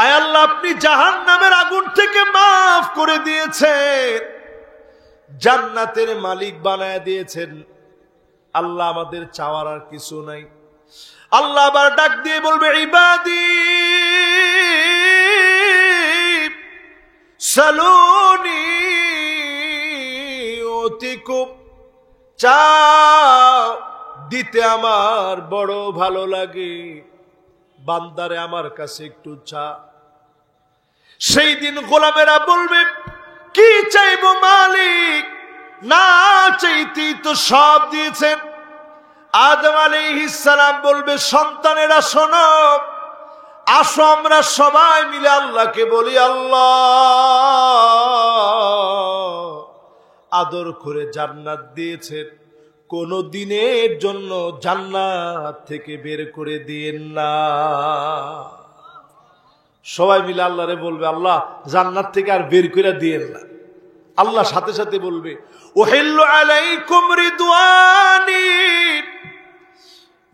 আয় আল্লাহ, আপনি জাহান্নামের আগুন থেকে মাফ করে দিয়েছেন, জান্নাতের মালিক বানায় দিয়েছেন। আল্লাহ, আমাদের চাওয়ার আর কিছু নাই। আল্লাহ আবার ডাক দিয়ে বলবে, ইবাদি সালুনি উতিকুম, চাও, দিতে আমার বড় ভালো লাগে। বান্দারে আমার কাছে একটু চা। সেই দিন গোলামেরা বলবে, কি চাইবো মালিক, না চাইতেই তো সব দিয়েছেন। আদম আলাইহিস সালাম বলবে, সন্তানেরা শোনো, আসো আমরা সবাই মিলে আল্লাহকে বলি, আল্লাহ আদর করে জান্নাত দিয়েছেন, কোন দিনের জন্য জান্নাত থেকে বের করে দিয়েন না। সবাই মিলে আল্লাহরে বলবে, আল্লাহ জান্নাত থেকে আর বের করে দিয়েন না। আল্লাহ সাথে সাথে বলবে, উহিল্লু আলাইকুম রিদওয়ানি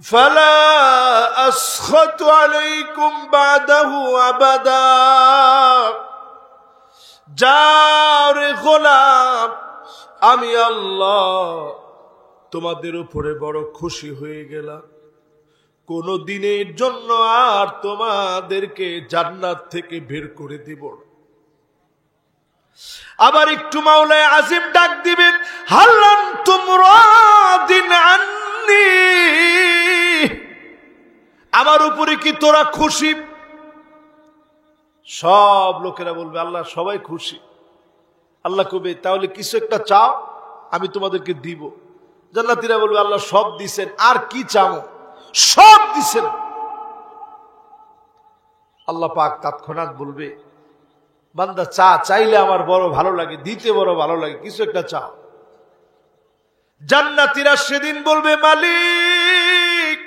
ফালা আসখাতু আলাইকুম বাদাহু আবাদা। যাও রে গোলাম, আমি আল্লাহ তোমাদের উপরে বড় খুশি হয়ে গেলাম, কোন দিনের জন্য আর তোমাদেরকে জান্নাত থেকে বের করে দিব না। আবার একটু মাওলায়ে আজিম ডাক দিবেন, হাল আনতুম রাদিন আন্নি, আমার উপরে কি তোরা খুশি? সব লোকেরা বলবে, আল্লাহ সবাই খুশি। আল্লাহ কবে, তাহলে কিছু একটা চাও, আমি তোমাদেরকে দিব। জান্নাতীরা বলবে, আল্লাহ সব দিছেন, আর কি চাও? সব দিছেন। আল্লাহ পাক তৎক্ষণাৎ বলবে, বান্দা চা, চাইলে আমার বড় ভালো লাগে, দিতে বড় ভালো লাগে, কিছু একটা চাও। জান্নাতীরা সেদিন বলবে, মালিক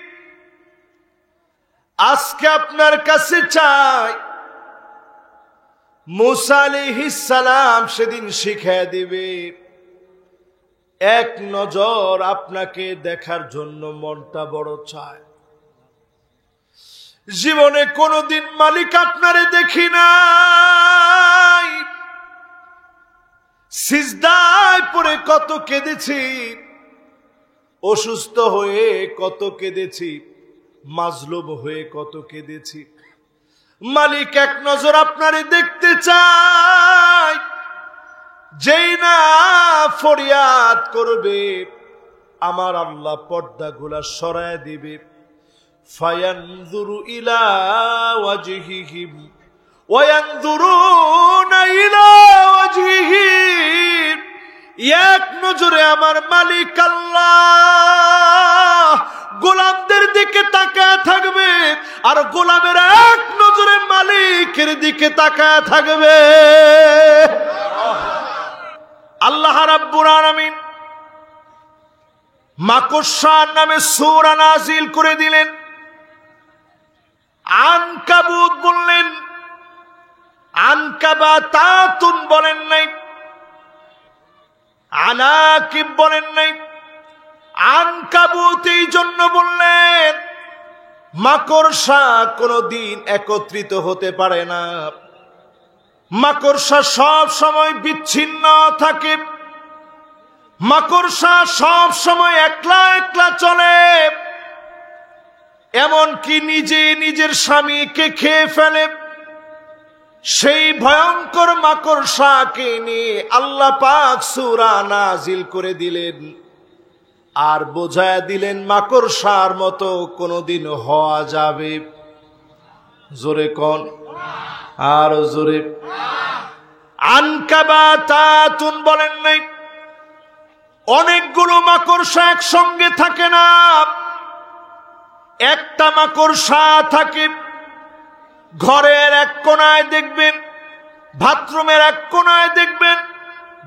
আজকে আপনার কাছে চাই। মুসা আলাইহিস সালাম সেদিন শিখিয়ে দিবে, এক নজর আপনাকে দেখার জন্য মনটা বড় চায়। জীবনে কোনদিন মালিক আপনারে দেখি নাই, সিজদায় পড়ে কত কেঁদেছি, অসুস্থ হয়ে কত কেঁদেছি, মাজলুম হয়ে কত কেঁদেছি। মালিক এক নজর আপনারে দেখতে চায়। যেই না ফরিয়াদ করবে, আমার আল্লাহ পর্দাগুলা সরায় দিবে। ফায়ানজুরু ইলা ওয়াজহিহিম ওয়া ইয়ানজুরুনা ইলা ওয়াজহিহিম, এক নজরে আমার মালিক আল্লাহ গোলামদের দিকে তাকায় থাকবে, আর গোলামেরা এক নজরে মালিকের দিকে তাকায় থাকবে। আল্লাহ রাব্বুল আলামিন মাকড়সা নামে সূরা নাযিল করে দিলেন। আনকাবুত বললেন, আনকাবাতাতুন বলেন নাই, আনাকিব বলেন নাই। আনকাবুত এই জন্য বললেন, মাকড়সা কোনদিন একত্রিত হতে পারে না, মাকড়সা সব সময় বিচ্ছিন্ন থাকে, মাকড়সা সব সময় একলা একলা চলে, এমনকি নিজে নিজের স্বামীকে খেয়ে ফেলে। সেই ভয়ঙ্কর মাকড়সাকে নিয়ে আল্লাহ পাক সূরা নাযিল করে দিলেন, আর বোঝায় দিলেন মাকড়সার মতো কোনদিন হওয়া যাবে। জোরে কোন, আর জোরে। আনকাবাতাতুন বলেন নাই, অনেকগুলো মাকড়সা একসঙ্গে থাকে না, একটা মাকড়সা থাকে। ঘরের এক কোনায় দেখবেন, বাথরুমের এক কোনায় দেখবেন,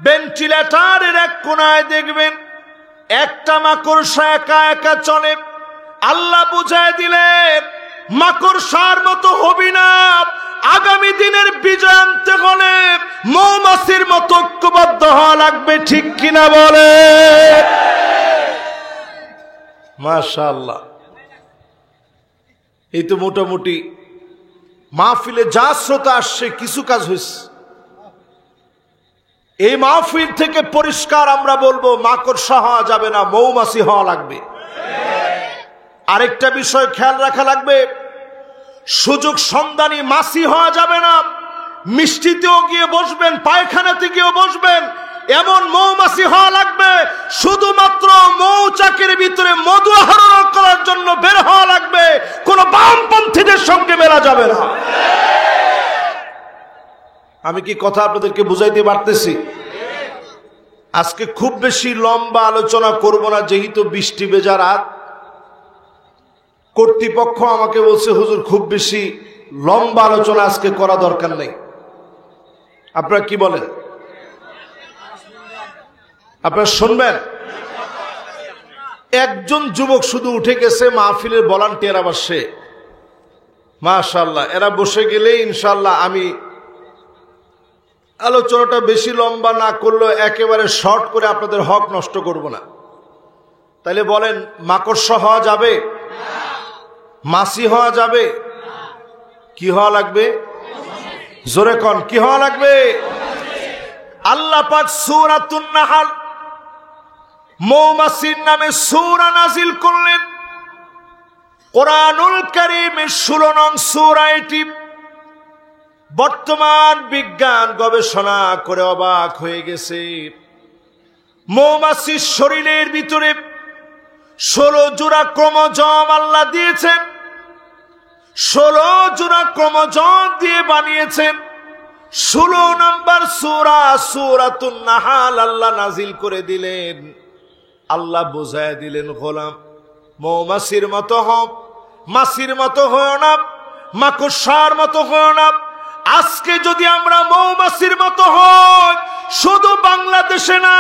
ভেন্টিলেটরের এক কোনায় দেখবেন, একটা মাকড়সা একা একা চলে। আল্লাহ বুঝায় দিলেন, মাকড়সার মতো হবি না, আগামী দিনের বিজয় আনতে হলে মৌমাছির মতো ঐক্যবদ্ধ হওয়া লাগবে। ঠিক কিনা বলে? মাশাআল্লাহ। এই তো মোটামুটি মাহফিলে যা শ্রোতা আসছে কিছু কাজ হয়েছে। এই মাহফিল থেকে পরিষ্কার আমরা বলবো, মাকড়সা হওয়া যাবে না, মৌমাছি হওয়া লাগবে। আরেকটা বিষয় খেয়াল রাখা লাগবে, সুযোগ সন্ধানী মাছি হওয়া যাবে না। মিষ্টিতেও গিয়ে বসবেন, পায়খানাতে গিয়েও বসবেন, এমন মৌমাছি হওয়া লাগবে। শুধুমাত্র মৌচাকের ভিতরে মধু আহরণ করার জন্য বের হওয়া লাগবে, কোন বামপন্থীদের সঙ্গে মেলা যাবে না। আমি কি কথা আপনাদেরকে বুঝাইতে পারতেছি? আজকে খুব বেশি লম্বা আলোচনা করব না, যেহেতু বৃষ্টি ভেজা রাত। কর্তৃপক্ষ আমাকে বলছে, হুজুর খুব বেশি লম্বা আলোচনা আজকে করা দরকার নেই। আপনারা কি বলেন? আপনারা শুনবেন? একজন যুবক শুধু উঠে গেছে, মাহফিলের ভলান্টিয়ার আবার সে। মাশাআল্লাহ, এরা বসে গেলে ইনশাআল্লাহ আমি আলোচনাটা বেশি লম্বা না করলেও একেবারে শর্ট করে আপনাদের হক নষ্ট করব না। তাইলে বলেন, মাকড়সা হওয়া যাবে? মাছি হওয়া যাবে? কি হওয়া লাগবে? জোরে কোন, কি হওয়া লাগবে? আল্লাহ পাক সূরাতুন নাহল মৌমাছির নামে সূরা নাজিল করলেন। কোরআনুল কারীমের 16 নং সূরা এটি। বর্তমান বিজ্ঞান গবেষণা করে অবাক হয়ে গেছে, মৌমাছির শরীরের ভিতরে 16 জোড়া ক্রোমোজোম আল্লাহ দিয়েছেন। 16 জোড়া ক্রোমোজোম দিয়ে বানিয়েছেন। 16 নম্বর সূরা সূরাতুন নাহল আল্লাহ নাজিল করে দিলেন। আল্লাহ বুঝায় দিলেন, গোলাম মৌমাছির মতো হও, মাছির মতো হও না, মাকড়সার মতো হও না। আজকে যদি আমরা মৌমাছির মতো হই, শুধু বাংলাদেশে না,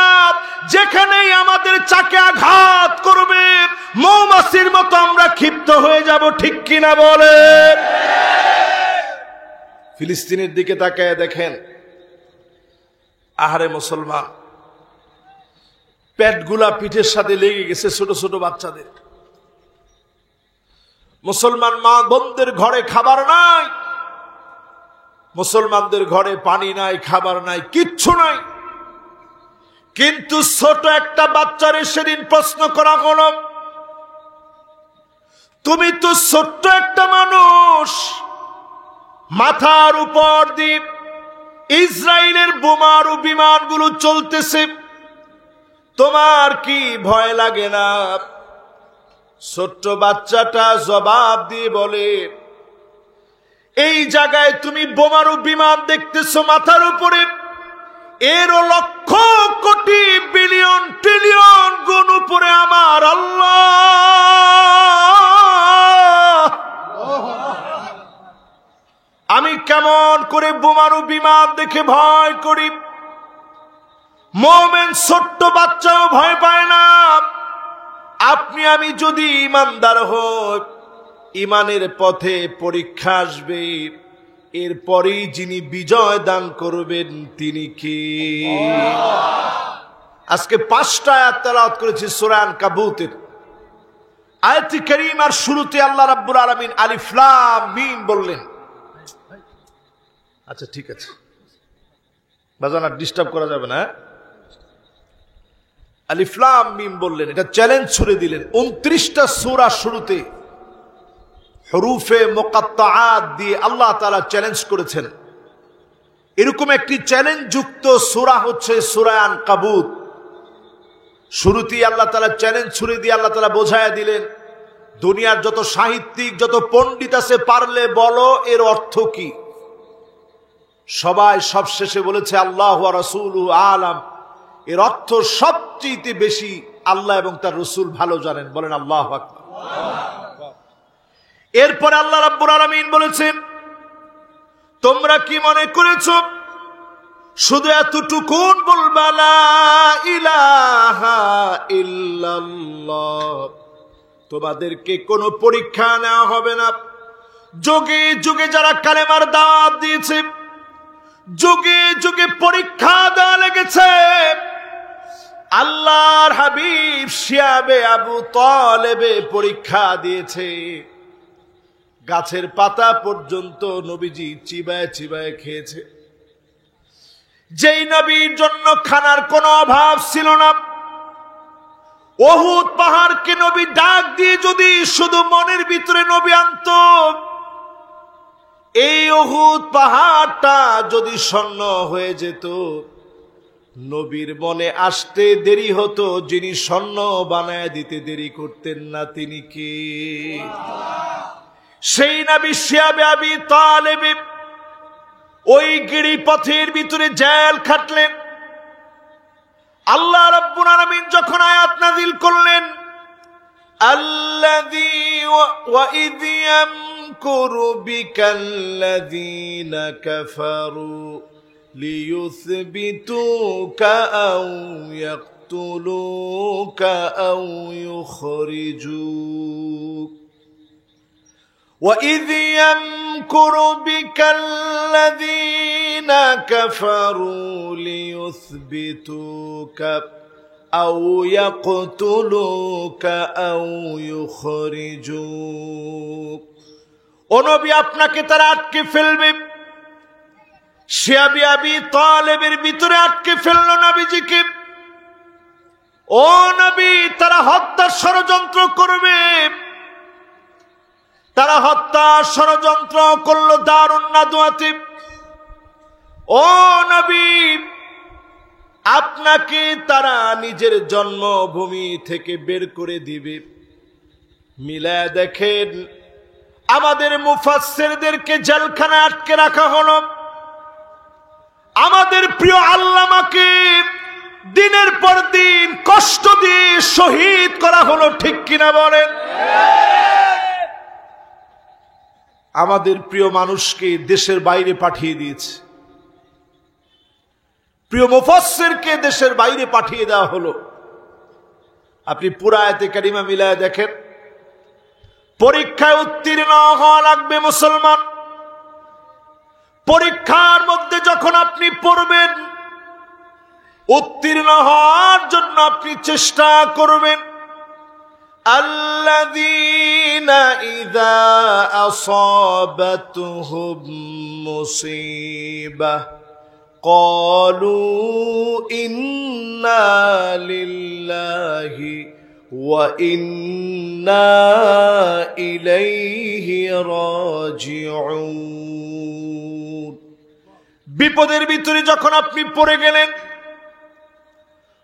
যেখানেই আমাদের চাকে আঘাত করবে, মৌমাছির মতো আমরা ক্ষিপ্ত হয়ে যাব। ঠিক কিনা বলেন? ফিলিস্তিনের দিকে তাকায় দেখেন, আহারে মুসলমান, পেটগুলা পিঠের সাথে লেগে গেছে ছোট ছোট বাচ্চাদের। মুসলমান মা বোনদের ঘরে খাবার নাই, মুসলমানদের ঘরে পানি নাই, খাবার নাই, কিচ্ছু নাই। কিন্তু ছোট একটা বাচ্চারে সেদিন প্রশ্ন করা হলো, তুমি তো ছোট্ট একটা মানুষ, মাথার উপর দিয়ে ইসরায়েলের বোমারু বিমানগুলো চলতেছে, তোমার কি ভয় লাগে না? ছোট্ট বাচ্চাটা জবাব দিয়ে বলে, এই জায়গায় তুমি বোমারু বিমান দেখতেছো মাথার উপরে, এরও লক্ষ কোটি বিলিয়ন ট্রিলিয়ন গুণ উপরে আমার আল্লাহ। আমি কেমন করে বোমারু বিমান দেখে ভয় করি? মুমিন ছোট্ট বাচ্চাও ভয় পায় না। আপনি আমি যদি ইমানদার হই, ইমানের পথে পরীক্ষা আসবে, এরপরেই যিনি বিজয় দান করবেন তিনি কি? আজকে 5টা আয়াত তেলাওয়াত করেছি সূরা আনকাবুতের। আয়াতে কারীমার শুরুতে আল্লাহ রাব্বুল আলামিন আলিফ লাম মিম বললেন। আচ্ছা ঠিক আছে, বাজান আর ডিস্টার্ব করা যাবে না। আলিফ লাম মিম বললেন, এটা চ্যালেঞ্জ ছুড়ে দিলেন। 29টা সূরা শুরুতে হরুফে মুকাত্তাআত দিয়ে আল্লাহ তাআলা চ্যালেঞ্জ করেছেন। এরকম একটি চ্যালেঞ্জ যুক্ত সূরা হচ্ছে সূরা আনকাবুত। শুরুতেই আল্লাহ তাআলা চ্যালেঞ্জ ছুড়ে দিয়ে আল্লাহ তাআলা বোঝায়া দিলেন, দুনিয়ার যত সাহিত্যিক, যত পণ্ডিত আছে, পারলে বলো এর অর্থ কি। সবাই সবশেষে বলেছে আল্লাহু ওয়া রাসূলুহু আলাম, এর অর্থ সবচেয়ে বেশি আল্লাহ এবং তার রাসূল ভালো জানেন। বলেন আল্লাহু আকবার। এরপরে আল্লাহ রাব্বুল আলামিন বলেছেন, তোমরা কি মনে করেছো শুধু এতটুকু বলবা লা ইলাহা ইল্লাল্লাহ, তোমাদেরকে কোনো পরীক্ষা নেওয়া হবে না? যুগে যুগে যারা কালেমার দাওয়াত দিয়েছে, যুগে যুগে পরীক্ষা দেওয়া লেগেছে। আল্লাহর হাবিব শিয়াবে আবু তালেবে পরীক্ষা দিয়েছে। গাছের পাতা পর্যন্ত নবীজি চিবায় চিবায় খেয়েছে। যেই নবীর জন্য খানার কোনো অভাব ছিল না, উহুদ পাহাড়কে নবী ডাক দিয়ে যদি শুধু মনের ভিতরে নবী আনত, এই উহুদ পাহাড়টা যদি স্বর্ণ হয়ে যেত, নবীর মনে আসতে দেরি হতো। যিনি স্বর্ণ বানায় দিতে দেরি করতেন না, তিনি কে? সেই নবী শিয়াবে আবি তালেব ওই গিরিপথের ভিতরে জেল খাটলেন। আল্লাহ রাব্বুল আলামিন যখন আয়াত নাযিল করলেন, আল্লাযী ওয়া ইয ইয়ামকুরু বিকাল্লাযীনা কাফারু লিয়ুসবিতুকা আও ইয়াকতুলুকা আও ইউখরিজুক وَإِذْ يَمْكُرُ بِكَ الَّذِينَ كَفَرُوا لِيُثْبِتُوكَ أَوْ يَقْتُلُوكَ أَوْ يُخْرِجُوكَ। ও নবী, আপনাকে তারা আটকে ফেলবে। শিয়াবে আবি তালেবের ভিতরে আটকে ফেলল নবীজিকে। ও নবী, তারা হত্যার ষড়যন্ত্র করবে। তারা হত্যার ষড়যন্ত্র করল দারুন নাদওয়াতে। ও নবী, আপনাকে তারা নিজের জন্মভূমি থেকে বের করে দিবে। মিলায়া দেখেন, আমাদের মুফাসসিরদেরকে জেলখানায় আটকে রাখা হলো। আমাদের প্রিয় আল্লামাকে দিনের পর দিন কষ্ট দিয়ে শহীদ করা হলো, ঠিক কিনা বলেন? আমাদের প্রিয় মানুষকে দেশের বাইরে পাঠিয়ে দিয়েছে, প্রিয় মুফাসসিরকে দেশের বাইরে পাঠিয়ে দেওয়া হলো। আপনি পুরা আয়াতে কারিমা মিলায় দেখেন। পরীক্ষায় উত্তীর্ণ হওয়া লাগবে মুসলমান। পরীক্ষার মধ্যে যখন আপনি পড়বেন, উত্তীর্ণ হওয়ার জন্য আপনি চেষ্টা করবেন। الذين إذا أصابتهم مصيبة قالوا إنا لله وإنا إليه راجعون। বিপদের ভিতরে যখন আপনি পড়ে গেলেন,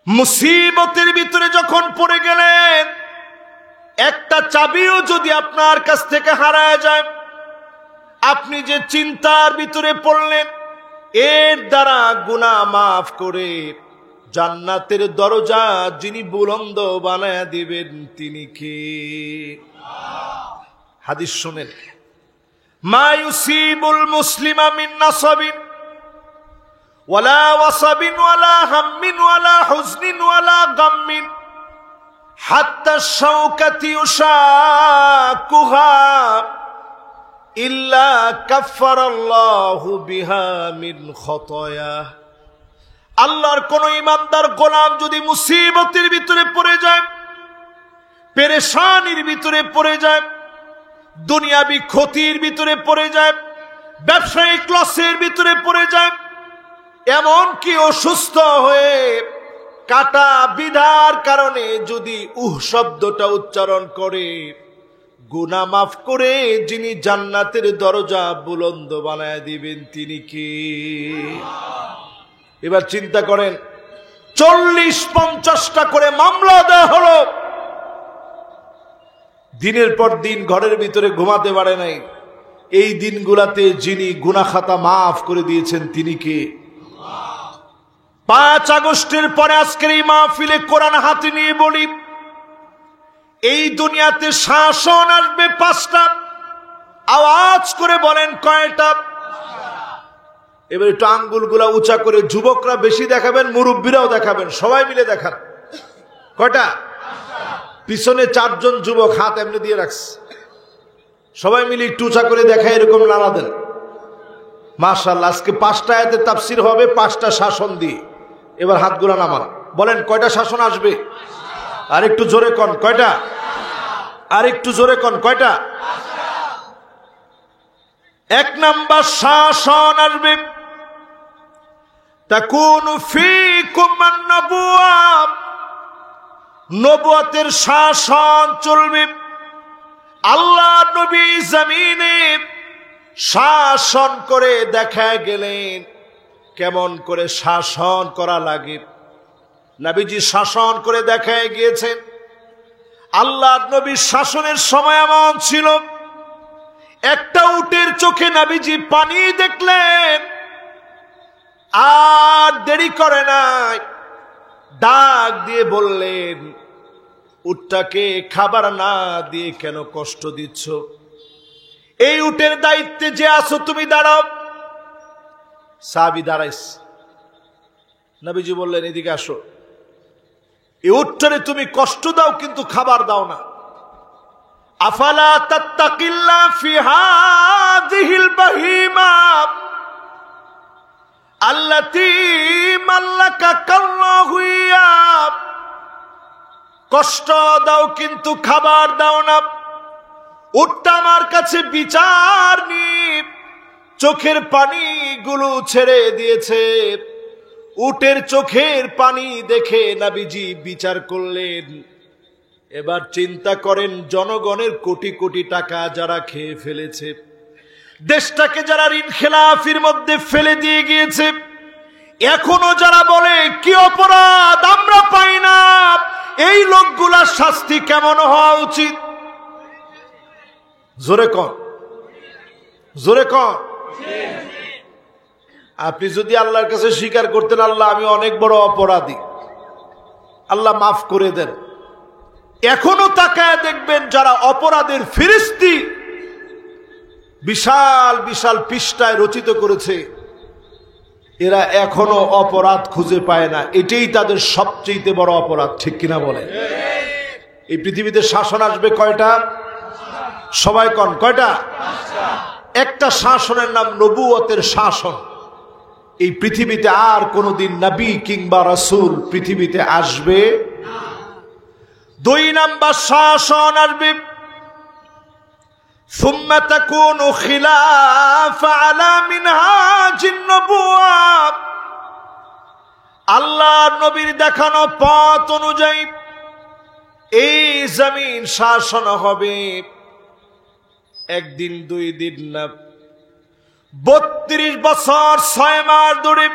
মুসিবতের ভিতরে যখন পড়ে গেলেন, একটা চাবিও যদি আপনার কাছ থেকে হারায় যায়, আপনি যে চিন্তার ভিতরে পড়লেন, এর দ্বারা গুনাহ মাফ করে জান্নাতের দরজা যিনি বুলন্দ বানায় দিবেন, তিনি কে? হাদিস শুনেন, মা ইউসিবুল মুসলিমা মিন নাসাবিন ওয়ালা ওয়াসাবিন ওয়ালা হাম্মিন ওয়ালা হুজনিন ওয়ালা গাম্মিন হাত্তা শাওকাতি ইউশাকুহা ইল্লা কাফফারাল্লাহু বিহা মিন খতায়া। আল্লাহর কোন ইমানদার গোলাম যদি মুসিবতের ভিতরে পড়ে যায়, পেরেশানির ভিতরে পড়ে যায়, দুনিয়াবি ক্ষতির ভিতরে পড়ে যায়, ব্যবসায়িক লসের ভিতরে পড়ে যায়, এমনকি অসুস্থ হয়ে কাটা বিধার কারণে যদি শব্দটা উচ্চারণ করে, গুনাহ মাফ করে যিনি জান্নাতের দরজা বুলন্দ বানায় দিবেন, তিনি কি? এবার চিন্তা করেন, 40-50টা করে মামলা দেওয়া হলো, দিনের পর দিন ঘরের ভিতরে ঘুমাতে পারে নাই। এই দিনগুলাতে যিনি গুনাহ খাতা মাফ করে দিয়েছেন, তিনি কে? 5 আগস্টের পরে আজকের এই মাহফিলে কোরআন হাতে নিয়ে বলি, এই দুনিয়াতে শাসন আসবে 5টা। আওয়াজ করে বলেন কয়টা? এবার একটু আঙ্গুলগুলা উঁচা করে যুবকরা বেশি দেখাবেন, মুরব্বীরাও দেখাবেন, সবাই মিলে দেখান। কয়টা? পিছনে 4 জন যুবক হাত এমনি দিয়ে রাখছে, সবাই মিলে একটু উঁচা করে দেখায়, এরকম নাড়া দেন। মাশাআল্লাহ, আজকে 5টা আয়াতে তাফসীর হবে, 5টা শাসন দিয়ে। এবার হাতগুলা নামান, বলেন কয়টা শাসন আসবে? আর একটু জোরে কন, কয়টা? আর একটু জোরে কন, কয়টা? এক নাম্বার শাসন আসবে, তাকুনু ফীকুম আন-নবুওয়া, নবুয়তের শাসন চলবে। আল্লাহ নবী জমিনে শাসন করে দেখা গেলেন কেমন করে শাসন করা লাগে। নবীজি শাসন করে দেখায় গিয়েছেন। আল্লাহ নবীর শাসনের সময় এমন ছিল, একটা উটের চোখে নবীজি পানি দেখলেন, আর দেরি করে নাই, ডাক দিয়ে বললেন, উটটাকে খাবার না দিয়ে কেন কষ্ট দিচ্ছ? এই উটের দায়িত্বে যে আছো তুমি দাঁড়াও। সাহাবী দাঁড়াইস। নবীজি বললেন, এদিকে আসো, এই উটটারে তুমি কষ্ট দাও কিন্তু খাবার দাও না। আফালা তাত্তাকিল্লাহ ফি হাযিহিল বাহিমা আল্লাতী মাল্লাকাকাল্লাহু ইয়া, কষ্ট দাও কিন্তু খাবার দাও না। উটটা আমার কাছে বিচার নি, চোখের পানিগুলো ছেড়ে দিয়েছে। উটের চোখের পানি দেখে নবীজি বিচার করলেন। এবার চিন্তা করেন, জনগণের কোটি কোটি টাকা যারা খেয়ে ফেলেছে, দেশটাকে যারা ঋণ খেলাফির মধ্যে ফেলে দিয়ে গিয়েছে, এখনো যারা বলে কি অপরাধ আমরা পাই না, এই লোকগুলার শাস্তি কেমন হওয়া উচিত? জোরে কর, জোরে কর। আপনি যদি আল্লাহর কাছে স্বীকার করতেন, আল্লাহ আমি অনেক বড় অপরাধী, আল্লাহ মাফ করে দেন, এখনো তাকায় দেখবেন যারা অপরাধের ফিরিস্তি বিশাল বিশাল পৃষ্ঠায় রচিত করেছে, এরা এখনো অপরাধ খুঁজে পায় না। এটাই তাদের সবচেয়ে বড় অপরাধ, ঠিক কিনা বলে? এই পৃথিবীতে শাসন আসবে কয়টা? সবাই কন কয়টা? একটা শাসনের নাম নবুয়তের শাসন। এই পৃথিবীতে আর কোনদিন নবী কিংবা রাসূল পৃথিবীতে আসবে। দুই নাম্বার শাসন আসবে, সুম্মা তাকুনু খিলাফা আলা মিনহাজিন নবুওয়া, আল্লাহ নবীর দেখানো পথ অনুযায়ী এই জমিন শাসন হবে। একদিন দুই দিন না, 32 বছর 6 মাস ধরে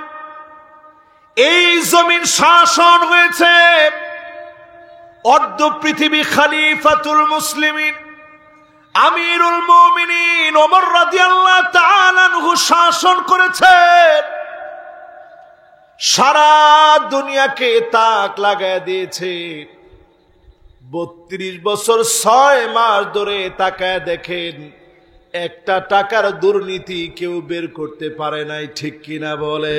এই জমিন শাসন হয়েছে। অর্ধ পৃথিবী খলিফাতুল মুসলিমিন আমিরুল মুমিনিন ওমর রাদিয়াল্লাহু তাআলা আনহু শাসন করেছেন। সারা দুনিয়াকে তাক লাগায় দিয়েছে। 32 বছর 6 মাস ধরে তাকায় দেখেন, একটা টাকার দুর্নীতি কেউ বের করতে পারে নাই, ঠিক কিনা বলে?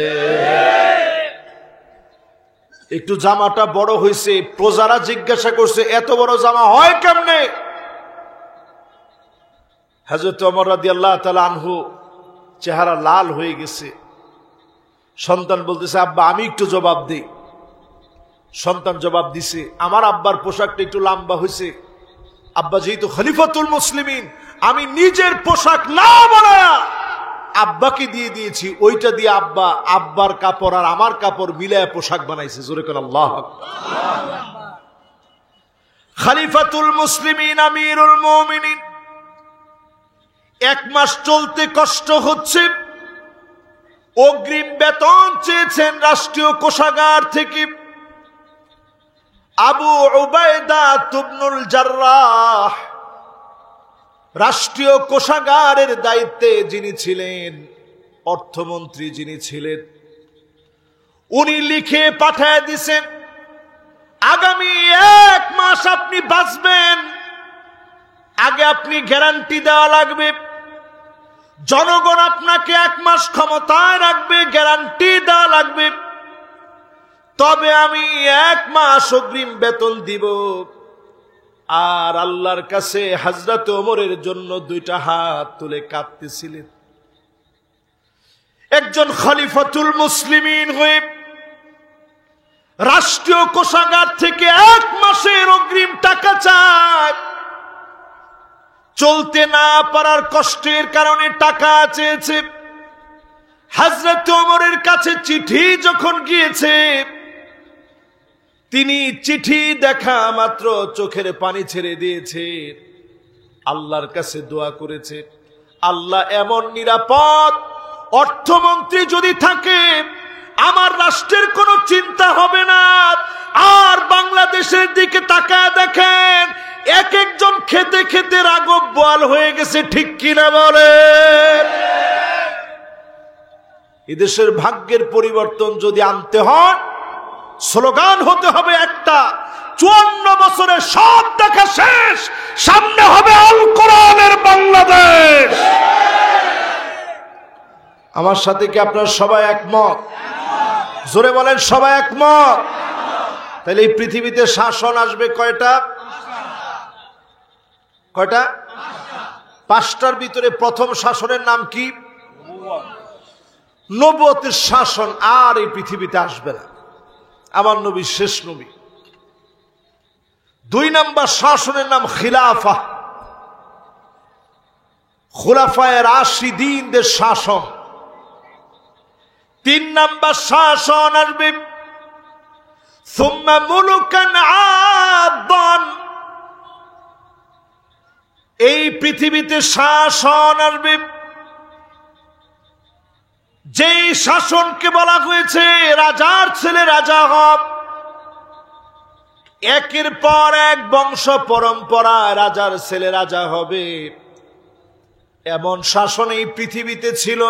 একটু জামাটা বড় হয়েছে, প্রজারা জিজ্ঞাসা করছে এত বড় জামা হয় কেমনে? হযরত ওমর রাদিয়াল্লাহু তাআলা আনহু চেহারা লাল হয়ে গেছে। সন্তান বলতেছে, আব্বা আমি একটু জবাব দেই। সন্তান জবাব দিছে, আমার আব্বার পোশাকটা একটু লম্বা হয়েছে। আব্বা যেহেতু খলিফাতুল মুসলিমিন, আমি নিজের পোশাক না বানায়া আব্বাকে দিয়ে দিয়েছি, ওইটা দিয়ে আব্বা আব্বার কাপড় আর আমার কাপড় মিলায় পোশাক বানাইছে। জোরে করে আল্লাহু আকবার। খলিফাতুল মুসলিমিন আমিরুল মুমিনিন, 1 মাস চলতে কষ্ট হচ্ছে। অগ্রিম বেতন চেয়েছেন রাষ্ট্রীয় কোষাগার থেকে। আবু উবাইদা ইবনুল জাররাহ রাষ্ট্রীয় কোষাগারের দায়িত্বে যিনি ছিলেন, অর্থমন্ত্রী যিনি ছিলেন, উনি লিখে পাঠায় দিয়েছেন, আগামী 1 মাস আপনি বাঁচবেন, আগে আপনি গ্যারান্টি দেওয়া লাগবে। জনগণ আপনাকে 1 মাস ক্ষমতায় রাখবে, গ্যারান্টি দেওয়া লাগবে, তবে আমি 1 মাস অগ্রিম বেতন দিব। আর আল্লাহর কাছে হযরত ওমরের জন্য 2টা হাত তুলে কাঁদতেছিলেন। একজন খলিফাতুল মুসলিমিন হয়ে রাষ্ট্রীয় কোষাগার থেকে 1 মাসের অগ্রিম টাকা চায়। চলতে না পারার কষ্টের কারণে টাকা চেয়েছে। হযরত ওমরের কাছে চিঠি যখন গিয়েছে, তিনি চিঠি দেখা মাত্র চোখের পানি ছেড়ে দিয়েছে, আল্লাহর কাছে দোয়া করেছে, আল্লাহ এমন নিরাপদ অর্থমন্ত্রী যদি থাকে আমার রাষ্ট্রের কোনো চিন্তা হবে না। আর বাংলাদেশের দিকে তাকায় দেখেন, এক একজন খেতে খেতে রাগব বোয়াল হয়ে গেছে, ঠিক কিনা বলেন? এদেশের ভাগ্যের পরিবর্তন যদি আনতে হয়, স্লোগান হতে হবে একটা, 54 বছরে সব দেখা শেষ, সামনে হবে আল কোরআনের বাংলাদেশ। আমার সাথে কি আপনারা সবাই একমত? জোরে বলেন, সবাই একমত? তাহলে এই পৃথিবীতে শাসন আসবে কয়টা? কয়টা? 5টার ভিতরে প্রথম শাসনের নাম কি? নবুয়তের শাসন আর এই পৃথিবীতে আসবে না, আমার নবী শেষ নবী। 2 নাম্বার শাসনের নাম খিলাফা, খুলাফায়ে রাশিদিনদের শাসন। 3 নাম্বার শাসন আসবে সুম্মা মুলুকান আদান, এই পৃথিবীতে শাসন আসবে যেই শাসনকে বলা হয়েছে রাজার ছেলে রাজা হব, একের পর এক বংশ পরম্পরা রাজার ছেলে রাজা হবে। এমন শাসন এই পৃথিবীতে ছিল,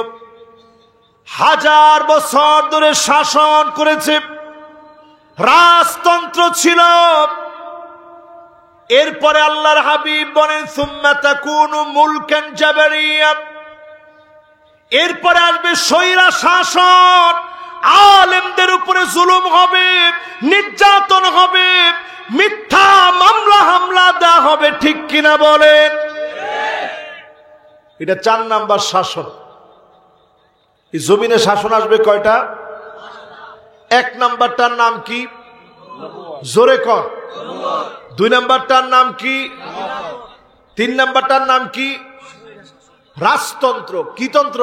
1000 বছর ধরে শাসন করেছে, রাজতন্ত্র ছিল। এরপরে আল্লাহর হাবিব বলেন সুম্মা তাকুনু মুলকান জাবারিয়া, এরপরে আসবে স্বৈরা শাসন, আলেমদের উপরে জুলুম হবে, নির্যাতন হবে, মিথ্যা মামলা হামলা দেওয়া হবে, ঠিক কিনা বলেন? এটা 4 নাম্বার শাসন। এই জমিনে শাসন আসবে কয়টা? 1 নাম্বারটার নাম কি? জোরে কর। 2 নাম্বারটার নাম কি? 3 নাম্বারটার নাম কি? রাজতন্ত্র। কি তন্ত্র?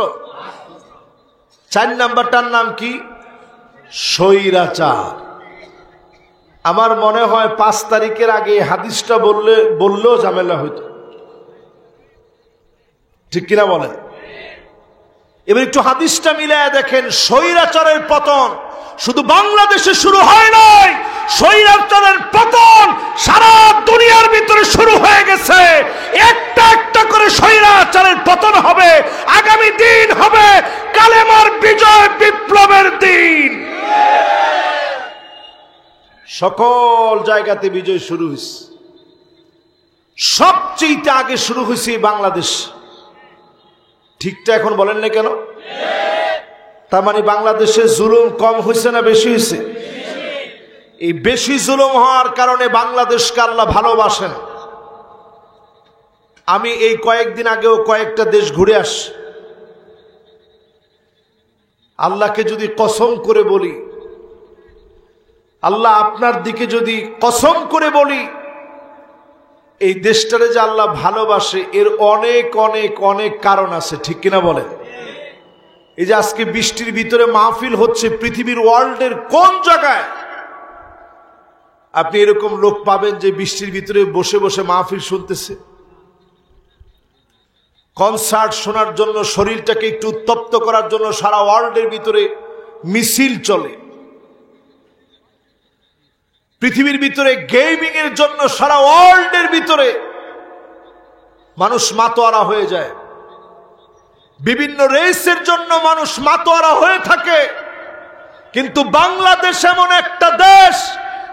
4 নাম্বারটার নাম কি? স্বৈরাচার। আমার মনে হয় 5 তারিখের আগে হাদিসটা বললেও ঝামেলা হইতো, ঠিক কিনা বলেন? এবার একটু হাদিসটা মিলায় দেখেন, স্বৈরাচারের পতন শুধু বাংলাদেশে শুরু হয় নাই, স্বৈরাচারের পতন সারা দুনিয়ার ভিতরে শুরু হয়ে গেছে। একটা একটা করে স্বৈরাচারের পতন হবে, আগামী দিন হবে কালেমার বিজয়, বিপ্লবের দিন। সকল জায়গাতে বিজয় শুরু হয়েছে, সবচেয়ে আগে শুরু হয়েছে বাংলাদেশ। ঠিকটা এখন বলেন না কেন? তার মানে বাংলাদেশে জুলুম কম হয়েছে না বেশি হয়েছে? এই বেশি জুলুম হওয়ার কারণে বাংলাদেশকে আল্লাহ ভালোবাসেন। আমি এই কয়েকদিন আগেও কয়েকটা দেশ ঘুরে আসি। আল্লাহকে যদি কসম করে বলি, আল্লাহ আপনার দিকে যদি কসম করে বলি, এই দেশটারে যে আল্লাহ ভালোবাসে এর অনেক অনেক অনেক কারণ আছে, ঠিক কিনা বলেন? এই যে আজকে বৃষ্টির ভিতরে মাহফিল হচ্ছে, পৃথিবীর ওয়ার্ল্ডের কোন জায়গায় আপনি এরকম লোক পাবেন যে বৃষ্টির ভিতরে বসে বসে মাহফিল শুনতেছে? কনসার্ট শোনার জন্য, শরীরটাকে একটু উত্তপ্ত করার জন্য সারা ওয়ার্ল্ডের ভিতরে মিছিল চলে। পৃথিবীর ভিতরে গেমিং এর জন্য সারা ওয়ার্ল্ডের ভিতরে মানুষ মাতোয়ারা হয়ে যায়। বিভিন্ন রেসের জন্য মানুষ মাতোয়ারা হয়ে থাকে। কিন্তু বাংলাদেশ এমন একটা দেশ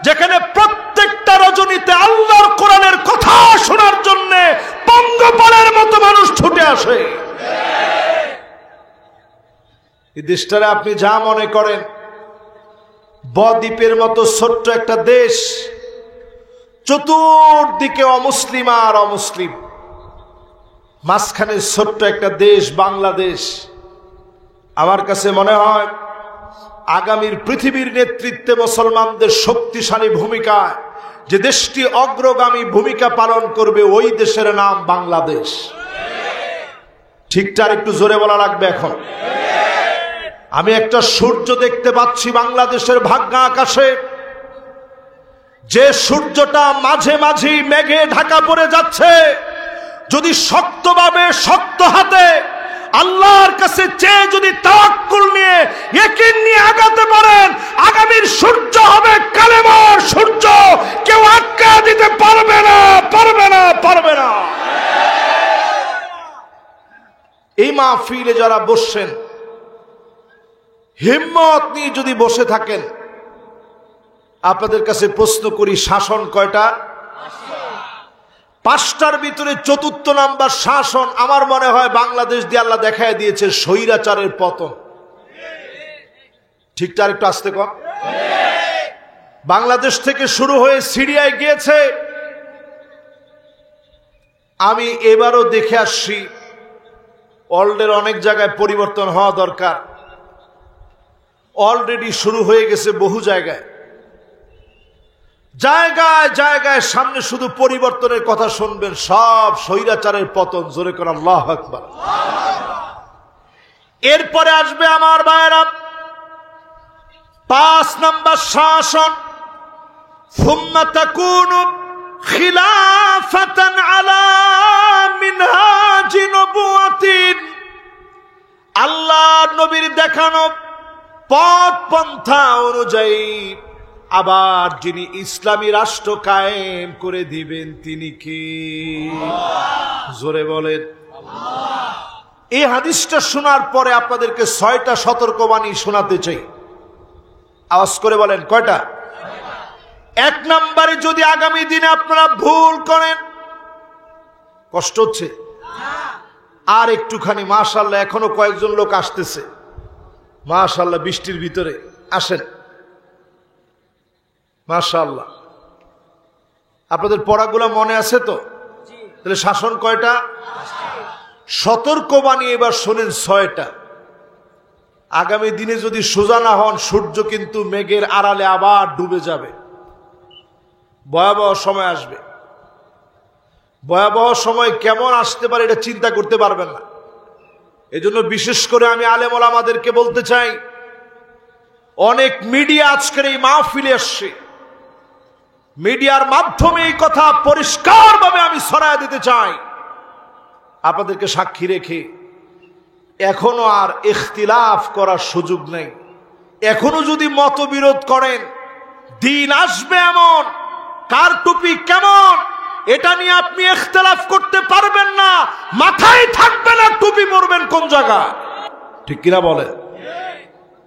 যেখানে প্রত্যেকটা রজনীতে আল্লাহর কোরআনের কথা শোনার জন্য পঙ্গপালের মতো মানুষ ছুটে আসে। এই দেশটারে আপনি যা মনে করেন, বদ্বীপের মতো ছোট্ট একটা দেশ, চতুর্দিকে অমুসলিম আর অমুসলিম, মাঝখানে ছোট্ট একটা দেশ বাংলাদেশ। আমার কাছে মনে হয় আগামীর পৃথিবীর নেতৃত্বে মুসলমানদের শক্তিশালী ভূমিকায় যে দেশটি অগ্রগামী ভূমিকা পালন করবে, ওই দেশের নাম বাংলাদেশ। ঠিকঠাক একটু জোরে বলা লাগবে এখন। আমি একটা সূর্য দেখতে পাচ্ছি বাংলাদেশের ভাগ্যা আকাশে, যে সূর্যটা মাঝে মাঝে মেঘে ঢাকা পড়ে যাচ্ছে। যদি শক্তভাবে শক্ত হাতে আল্লাহর কাছে চেয়ে যদি তাওয়াক্কুল নিয়ে ইয়াকিন নিয়ে আগাতে পারেন, আগামীর সূর্য হবে কালেমার সূর্য। কেউ আটকা দিতে পারবে না, পারবে না, পারবে না। এই মাহফিলে যারা বসছেন, হিম্মত নিয়ে যদি বসে থাকেন, আপনাদের কাছে প্রশ্ন করি, শাসন কয়টা? 5টার ভিতরে 4র্থ নাম্বার শাসন আমার মনে হয় বাংলাদেশ দিয়ে আল্লাহ দেখায় দিয়েছে স্বৈরাচারের পতন। ঠিকঠাক একটু আসতে কম। বাংলাদেশ থেকে শুরু হয়ে সিরিয়ায় গিয়েছে। আমি এবারও দেখে আসছি ওয়ার্ল্ডের অনেক জায়গায় পরিবর্তন হওয়া দরকার। অলরেডি শুরু হয়ে গেছে বহু জায়গায়, জায়গায় জায়গায় সামনে শুধু পরিবর্তনের কথা শুনবেন, সব স্বৈরাচারের পতন। জোরে করে আল্লাহু আকবার। এরপরে আসবে আমার ভাইয়েরা 5 নাম্বার শাসন, সুম্মা তাকুনু খিলাফাতান আলা মিনহাজি নবুওয়াতিন। আল্লাহ নবীর দেখানো পথ পন্থা অনুযায়ী আবার যিনি ইসলামী রাষ্ট্র কায়েম করে দিবেন তিনি কি? জোরে বলেন। এই হাদিসটা শোনার পরে আপনাদেরকে 6টা সতর্কবাণী শোনাতে চাই। আওয়াজ করে বলেন কয়টা? 1 নম্বরে, যদি আগামী দিনে আপনারা ভুল করেন, কষ্ট হচ্ছে আর একটুখানি, মাশাআল্লাহ এখনো কয়েকজন লোক আসতেছে, মাশাআল্লাহ বৃষ্টির ভিতরে আসেন, মাশাআল্লাহ। আপনাদের পড়াগুলো মনে আছে তো? তাহলে শাসন কয়টা? সতর্কবাণী এবার শোনেন 6টা। আগামী দিনে যদি সোজা না হন, সূর্য কিন্তু মেঘের আড়ালে আবার ডুবে যাবে, ভয়াবহ সময় আসবে। ভয়াবহ সময় কেমন আসতে পারে এটা চিন্তা করতে পারবেন না। এজন্য বিশেষ করে আমি আলেম ওলামাদেরকে বলতে চাই, অনেক মিডিয়া আজকের এই মাহফিলে আসছে, মিডিয়ার মাধ্যমে এই কথা পরিষ্কারভাবে আমি ছড়ায় দিতে চাই। আপনাদেরকে সাক্ষী রেখে এখনো আর ইখতিলাফ করার সুযোগ নেই। এখনো যদি মতবিরোধ করেন, দিন আসবে এমন, কার টুপি কেমন এটা নিয়ে আপনি ইখতিলাফ করতে পারবেন না, মাথায় থাকবে না টুপি পরবেন কোন জায়গা। ঠিক কিনা বলে?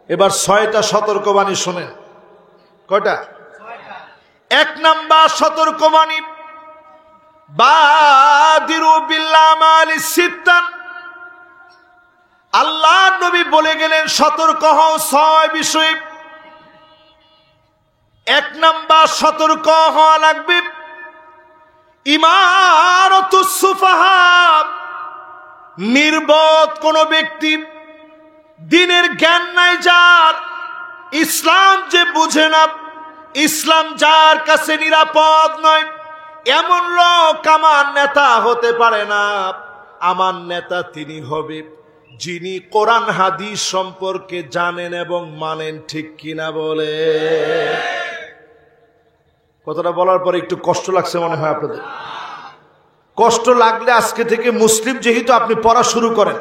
এবার 6টা সতর্কবাণী শোনেন। কয়টা? 1 নাম্বার সতর্কবাণী, বাদিরু বিল আমালি সিত্তান। আল্লাহ নবী বলে গেলেন সতর্ক হও 6 বিষয়ে। 1 নাম্বার সতর্ক হওয়া লাগবে ইমারাতুস সুফাহা। নির্বোধ কোন ব্যক্তি, দিনের জ্ঞান নাই যার, ইসলাম যে বুঝে না, ইসলাম যার কাছে নিরাপদ নয়, এমন লোক আমার নেতা হতে পারে না। আমার নেতা তিনি হবে যিনি কোরআন হাদিস সম্পর্কে জানেন এবং মানেন। ঠিক কিনা বলে? কথাটা বলার পরে একটু কষ্ট লাগছে মনে হয় আপনাদের। কষ্ট লাগলে আজকে থেকে মুসলিম যেহেতু আপনি পড়া শুরু করেন,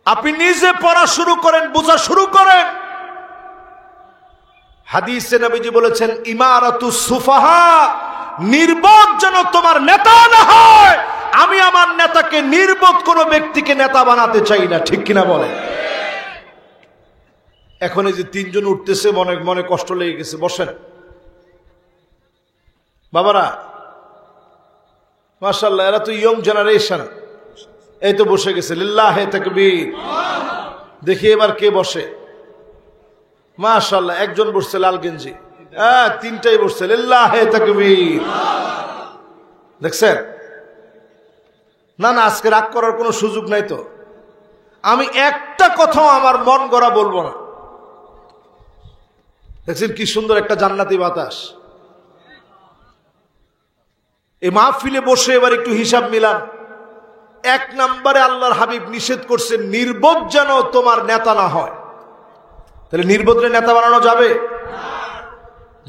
আপনি নিজে পড়া শুরু করেন, বোঝা শুরু করেন। হাদিসে নবীজি বলেছেন ইমারাতুস সুফাহা, নির্বোধ যেন তোমার নেতা না হয়। আমি আমার নেতাকে, নির্বোধ কোন ব্যক্তিকে নেতা বানাতে চাই না। ঠিক কিনা বলে? এখন এই যে 3 জন উঠতেছে, মনে মনে কষ্ট লেগে গেছে। বসেন বাবারা, মাশাআল্লাহ, এরা তো ইয়ং জেনারেশন। এই তো বসে গেছে, লিল্লাহে তাকবীর। দেখি এবার কে বসে। মাশাআল্লাহ, একজন বসছে লাল গেঞ্জি, 3টাই বসছে, লিল্লাহে তাকবীর। দেখছেন? না না, আজকে রাগ করার কোনো সুযোগ নাই তো। আমি একটা কথাও আমার মন গড়া বলবো না। দেখছেন কি সুন্দর একটা জান্নাতি বাতাস। এই মাহফিলে বসে এবার একটু হিসাব মিলান। 1 নম্বরে আল্লাহর হাবিব নিষেধ করছে নির্বোধ যেন তোমার নেতা না হয়। তাহলে নির্বোধরে নেতা বানানো যাবে?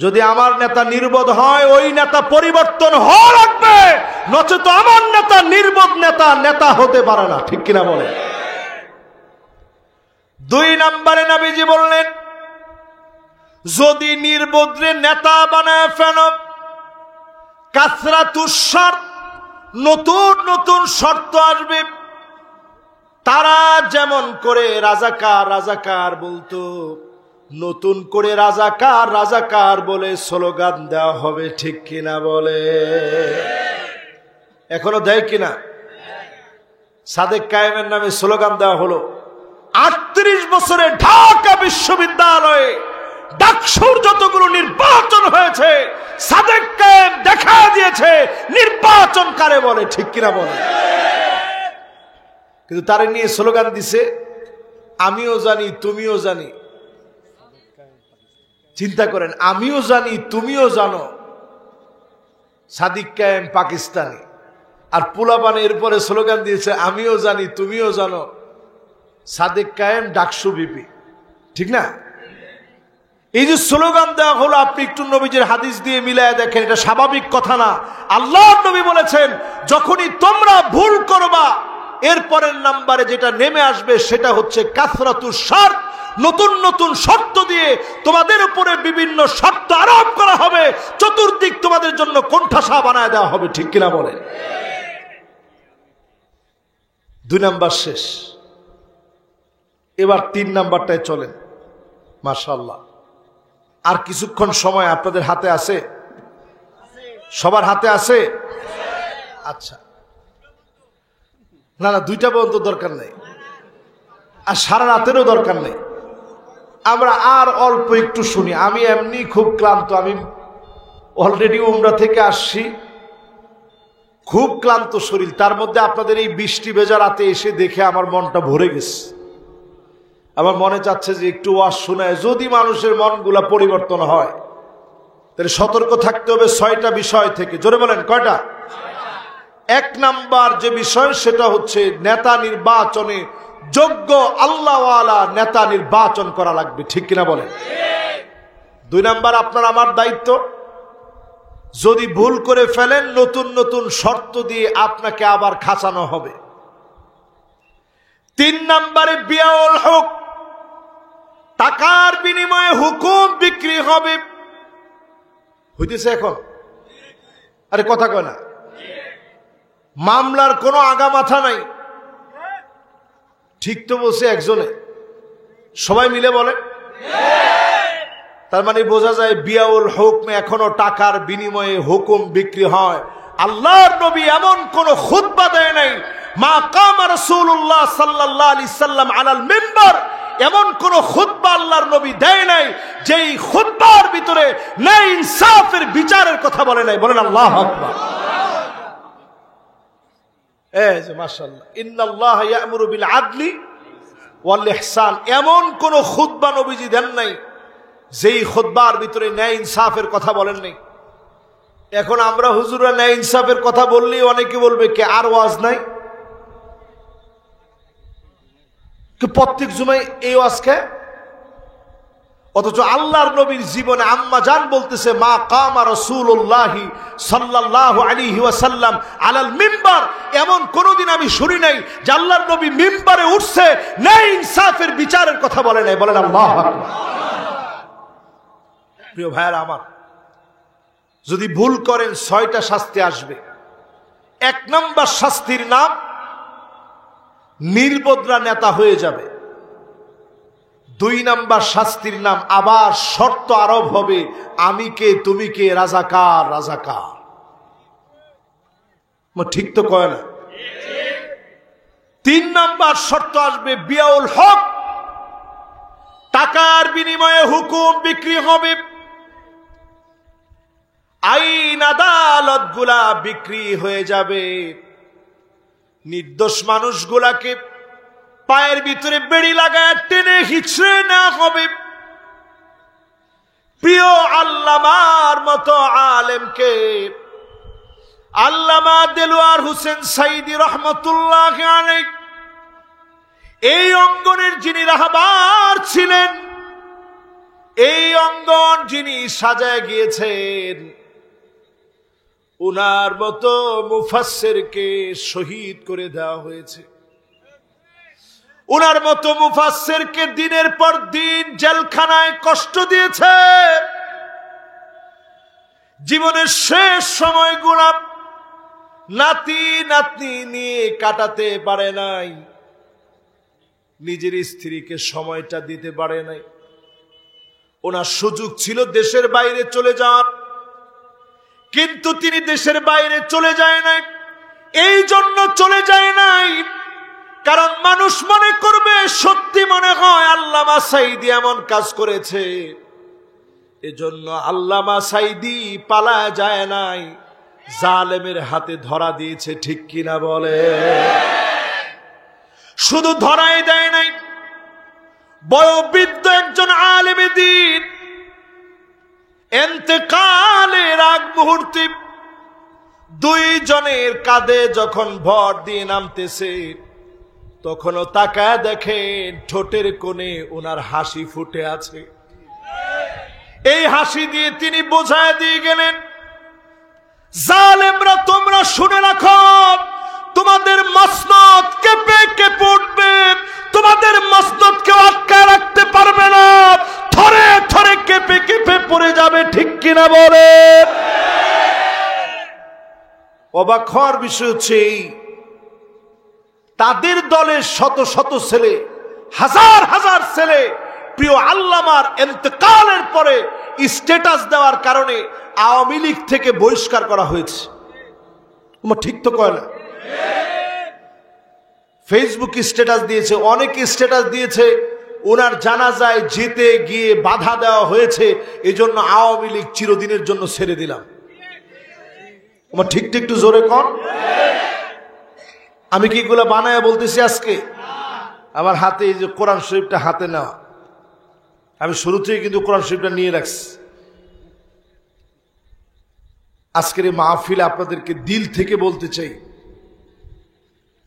যদি আমার নেতা নির্বোধ হয় ওই নেতা পরিবর্তন হওয়া লাগবে, নচেত আমার নেতা নির্বোধ নেতা হতে পারে না। ঠিক কিনা বলে? 2 নম্বরে নবীজি বললেন যদি নির্বোধরে নেতা বানায় ফেলো, কাসরাতুস শর্ত, নতুন নতুন শর্ত আসবে। তারা যেমন করে রাজাকার বলতো, নতুন করে রাজাকার বলে স্লোগান দেওয়া হবে। ঠিক কিনা বলে? এখনো দেয় কিনা? সাদেক কায়েমের নামে স্লোগান দেওয়া হলো। 38 বছরে ঢাকা বিশ্ববিদ্যালয়ে ডাকসুর যতগুলো নির্বাচন হয়েছে সাদেক কায়েম দেখা দিয়েছে নির্বাচন কারে বলে। ঠিক কিনা বলে? কিন্তু তারে নিয়ে স্লোগান দিছে আমিও জানি তুমিও জানি। চিন্তা করেন, আমিও জানি তুমিও জানো, সাদিক কায়েম পাকিস্তানি, আর পোলাপান এরপরে স্লোগান দিয়েছে আমিও জানি তুমিও জানো, সাদেক কায়েম ডাকসু বিপি। ঠিক না? এই যে স্লোগান দেওয়া হলো, আপনি একটু নবীজির হাদিস দিয়ে মিলায় দেখেন, এটা স্বাভাবিক কথা না। আল্লাহর নবী বলেছেন যখনই তোমরা ভুল করবা এরপরের নাম্বারে যেটা নেমে আসবে সেটা হচ্ছে কাসরাতুস শর্ত, নতুন নতুন শর্ত দিয়ে তোমাদের উপরে বিভিন্ন শর্ত আরোপ করা হবে, চতুর্দিক তোমাদের জন্য কোণঠাসা বানায় দেওয়া হবে। ঠিক কিনা বলে? 2 নাম্বার শেষ, এবার 3 নাম্বারটায় চলেন। মাশাআল্লাহ, আর কিছুক্ষণ সময় আপনাদের হাতে আছে? সবার হাতে আছে? আচ্ছা, না 2টা পর্যন্ত দরকার নেই, আর সারা রাতেরও দরকার নেই। আমরা আর অল্প একটু শুনি। আমি এমনি খুব ক্লান্ত, আমি অলরেডি উমরা থেকে আসছি, খুব ক্লান্ত শরীর। তার মধ্যে আপনাদের এই বৃষ্টি ভেজা রাতে এসে দেখে আমার মনটা ভরে গেছে। আমার মনে চাচ্ছে যে একটু ওয়াজ শোনায়, যদি মানুষের মনগুলা পরিবর্তন হয় তাহলে সতর্ক থাকতে হবে 6টা বিষয় থেকে। জোরে বলেন, কয়টা? 1 নাম্বার যে বিষয় সেটা হচ্ছে নেতা নির্বাচনে যোগ্য আল্লাহওয়ালা নেতা নির্বাচন করা লাগবে। ঠিক কিনা বলেন? 2 নাম্বার আপনার আমার দায়িত্ব, যদি ভুল করে ফেলেন নতুন নতুন শর্ত দিয়ে আপনাকে আবার খাঁচানো হবে। 3 নাম্বারে বিয়াউল হক, টাকার বিনিময়ে হুকুম বিক্রি হবে। হইতেছে এখন? আরে কথা কয় না। মামলার কোনো আগা মাথা নাই। ঠিক তো বলছে একজনে, সবাই মিলে বলে। তার মানে বোঝা যায় বিয়াউল হুকমে এখনো টাকার বিনিময়ে হুকুম বিক্রি হয়। আল্লাহর নবী এমন কোন খুতবা দেয় নাই, মা কামা রাসূলুল্লাহ সাল্লাল্লাহু আলাইহি সাল্লাম আলাল মিম্বার, এমন কোন খুতবা আল্লাহর নবী দেয় নাই যেই খুতবার ভিতরে ন্যায় ইনসাফের বিচারের কথা বলে নাই। বলেন আল্লাহু আকবার। এই যে মাশাআল্লাহ, ইন্নাল্লাহ ইয়া'মুরু বিল আদলি ওয়াল ইহসান, এমন কোন খুতবা নবীজি দেন নাই যেই খুতবার ভিতরে ন্যায় ইনসাফের কথা বলেন নাই। এখন আমরা হুজুররা ন্যায় ইনসাফের কথা বললেই অনেকে বলবে কে আর ওয়াজ নাই, প্রত্যেক জুমায় এই ওয়াজ কে? অথচ আল্লাহর নবীর জীবনে আম্মা জান বলতেছে মা কামা রাসূলুল্লাহি সাল্লাল্লাহু আলাইহি ওয়াসাল্লাম আলাল মিম্বার, এমন কোনদিন আমি শুনি নাই যে আল্লাহর নবী মিম্বারে উঠছে ন্যায় ইনসাফের বিচারের কথা বলে নাই। বলেন আল্লাহু আকবার। প্রিয় ভাইরা আমার, যদি ভুল করেন 6টা শাস্তি আসবে। 1 নম্বর শাস্তির নাম নির্বোধরা নেতা হয়ে যাবে। 2 নম্বর শাস্তির নাম আবার শর্ত আরোপ হবে, আমি কে তুমি কে, রাজাকার। ঠিক তো কয় না? 3 নম্বর শর্ত আসবে বিয়াউল হক, টাকার বিনিময়ে হুকুম বিক্রি হবে। আইন আদালত গুলা বিক্রি হয়ে যাবে। নির্দোষ মানুষগুলাকে পায়ের ভিতরে বেড়ি লাগায় টেনে হিচড়ে নেওয়া হবে। প্রিয় আল্লামার মতো আলেমকে আল্লামা দেলোয়ার হোসেন সাইদি রহমতুল্লাহ আলাইহি এই অঙ্গনের যিনি রাহবার ছিলেন, এই অঙ্গন যিনি সাজায় গিয়েছেন, উনার মতো মুফাসসিরকে শহীদ করে দেওয়া হয়েছে। উনার মতো মুফাসসিরকে দিনের পর দিন জেলখানায় কষ্ট দিয়েছে। জীবনের শেষ সময়গুলো নাতি নাতনি নিয়ে কাটাতে পারে নাই, নিজের স্ত্রীকে সময়টা দিতে পারে নাই। ওনার সুযোগ ছিল দেশের বাইরে চলে যাওয়ার, কিন্তু তিনি দেশের বাইরে চলে যায় নাই। এই জন্য চলে যায় নাই কারণ মানুষ মনে করবে, সত্যি মনে হয় আল্লামা সাইদি এমন কাজ করেছে। এজন্য আল্লামা সাইদি পালায় যায় নাই, জালেমের হাতে ধরা দিয়েছে। ঠিক কিনা বলে? শুধু ধরাই দেয় নাই, বয়োবৃদ্ধ একজন আলেমে দ্বীন ইন্তেকালের আগ মুহূর্তে দুইজনের কাঁধে যখন ভর দিয়ে নামতেছে, তখনও তাকায় দেখেন ঠোঁটের কোণে ওনার হাসি ফুটে আছে। এই হাসি দিয়ে তিনি বোঝায় দিয়ে গেলেন, জালেমরা তোমরা শুনে রাখো, তোমাদের মসনদ কেঁপে কেঁপে উঠবে, তোমাদের মসনদ কেউ আটকায় রাখতে পারবে না, থরে থরে কেঁপে কেঁপে পড়ে যাবে। ঠিক কিনা বলে? অবাক হওয়ার বিষয় হচ্ছে, তাদের দলের শত শত ছেলে, হাজার হাজার ছেলে প্রিয় আল্লামার ইন্তেকালের পরে স্ট্যাটাস দেওয়ার কারণে আওয়ামী লীগ থেকে বহিষ্কার করা হয়েছে। ঠিক তো কয় না? ফেসবুক স্ট্যাটাস দিয়েছে, অনেক স্ট্যাটাস দিয়েছে ওনার জানাজায় যেতে গিয়ে বাধা দেওয়া হয়েছে, এজন্য আওয়ামী লীগ চিরদিনের জন্য ছেড়ে দিলাম। ঠিক একটু জোরে কর। আমি কি এগুলো বানায় বলতেছি আজকে? আমার হাতে এই যে কোরআন শরীফটা হাতে নেওয়া, আমি শুরু থেকে কিন্তু কোরআন শরীফটা নিয়ে রাখছি। আজকের এই মাহফিলে আপনাদেরকে দিল থেকে বলতে চাই,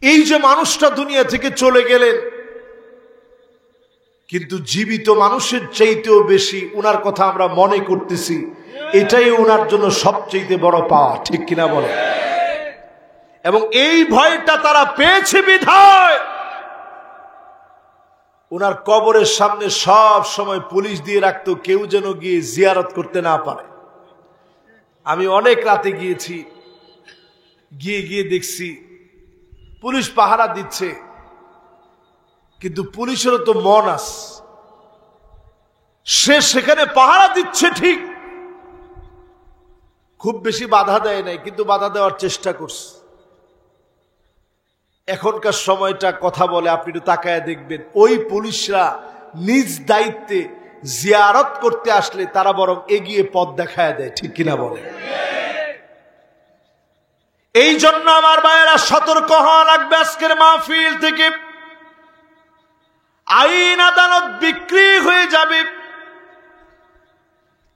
এই যে মানুষটা দুনিয়া থেকে চলে গেলেন, কিন্তু জীবিত মানুষের চাইতেও বেশি উনার কথা আমরা মনে করতেছি, এটাই উনার জন্য সবচেয়ে বড় পাওয়া। ঠিক কিনা বলে? এবং এই ভয়টা তারা পেয়েছে বিধায় উনার কবরের সামনে সব সময় পুলিশ দিয়ে রাখতো, কেউ যেন গিয়ে জিয়ারত করতে না পারে। আমি অনেক রাতে গিয়েছি, গিয়ে দেখছি পুলিশ পাহারা দিচ্ছে, কিন্তু পুলিশেরও তো মন আছে, সে সেখানে পাহারা দিচ্ছে ঠিক, খুব বেশি বাধা দেয় নাই, কিন্তু বাধা দেওয়ার চেষ্টা করছে। এখনকার সময়টা কথা বলে, আপনি একটু তাকায় দেখবেন, ওই পুলিশরা নিজ দায়িত্বে জিয়ারত করতে আসলে তারা বরং এগিয়ে পথ দেখায় দেয়। ঠিক কিনা বলে? এই জন্য আমার ভাইয়েরা সতর্ক হওয়া লাগবে। আজকের মাহফিল থেকে আইন আদালত বিক্রি হয়ে যাবে।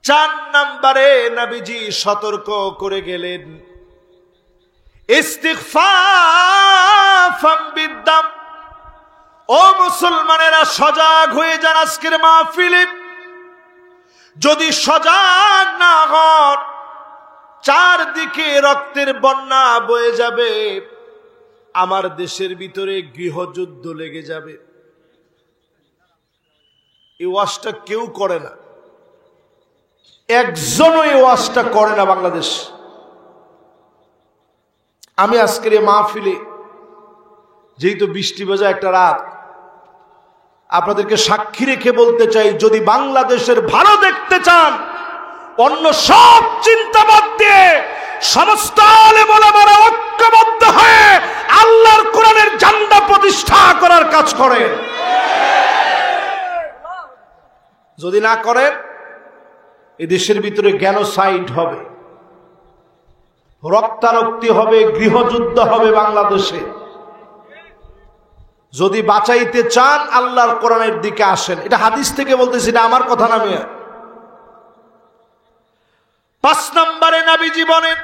4 নম্বরে নবীজি সতর্ক করে গেলেন, ইস্তিগফাফাম বিদ্দাম। ও মুসলমানেরা, সজাগ হয়ে যান। আজকের মাহফিলে যদি সজাগ না হন, চারদিকে রক্তের বন্যা বয়ে যাবে, আমার দেশের ভিতরে গৃহযুদ্ধ লেগে যাবে। এই ওয়াজটা কেউ করে না, একজনও এই ওয়াজটা করে না বাংলাদেশ। আমি আজকের এই মাহফিলে, যেহেতু বৃষ্টি ভেজা একটা রাত, আপনাদেরকে সাক্ষী রেখে বলতে চাই, যদি বাংলাদেশের ভালো দেখতে চান, অন্য সব চিন্তাবাদ দিয়ে সমস্ত আলেম ওলামারা ঐক্যবদ্ধ হয়ে আল্লাহর কোরআনের ঝান্ডা প্রতিষ্ঠা করার কাজ করেন। যদি না করেন, এই দেশের ভিতরে জেনোসাইড হবে, রক্তারক্তি হবে, গৃহযুদ্ধ হবে বাংলাদেশে। যদি বাঁচাইতে চান, আল্লাহর কোরআনের দিকে আসেন। এটা হাদিস থেকে বলতেছি, না আমার কথা না। 5 নম্বরে নবীজি বলেন,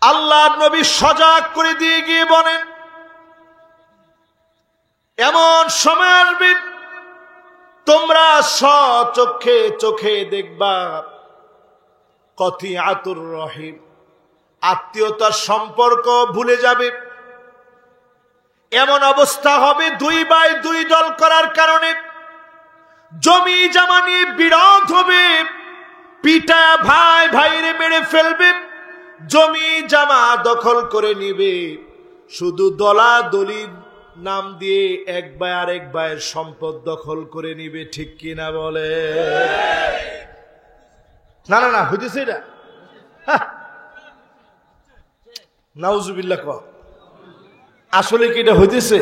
আল্লাহর নবী সজাগ করে দিয়ে গিয়ে বলেন, এমন সময় আসবে তোমরা স্বচক্ষে চোখে দেখবা কতিআতুর রহিম, আত্মীয়তার সম্পর্ক ভুলে যাবে। এমন অবস্থা হবে দুই ভাই দুই দল করার কারণে জমি জমা নিয়ে বিরোধ হবে, পিতা ভাই ভাইরে মেরে ফেলবে, জমি জমা দখল করে নিবে, শুধু দলাদলির নাম দিয়ে এক ভাই আরেক ভাইয়ের সম্পদ দখল করে নিবে। ঠিক কিনা বলে? না না না, হইতেছে এটা? নাউজুবিল্লাহ কও। আসলে কি এটা হইতেছে?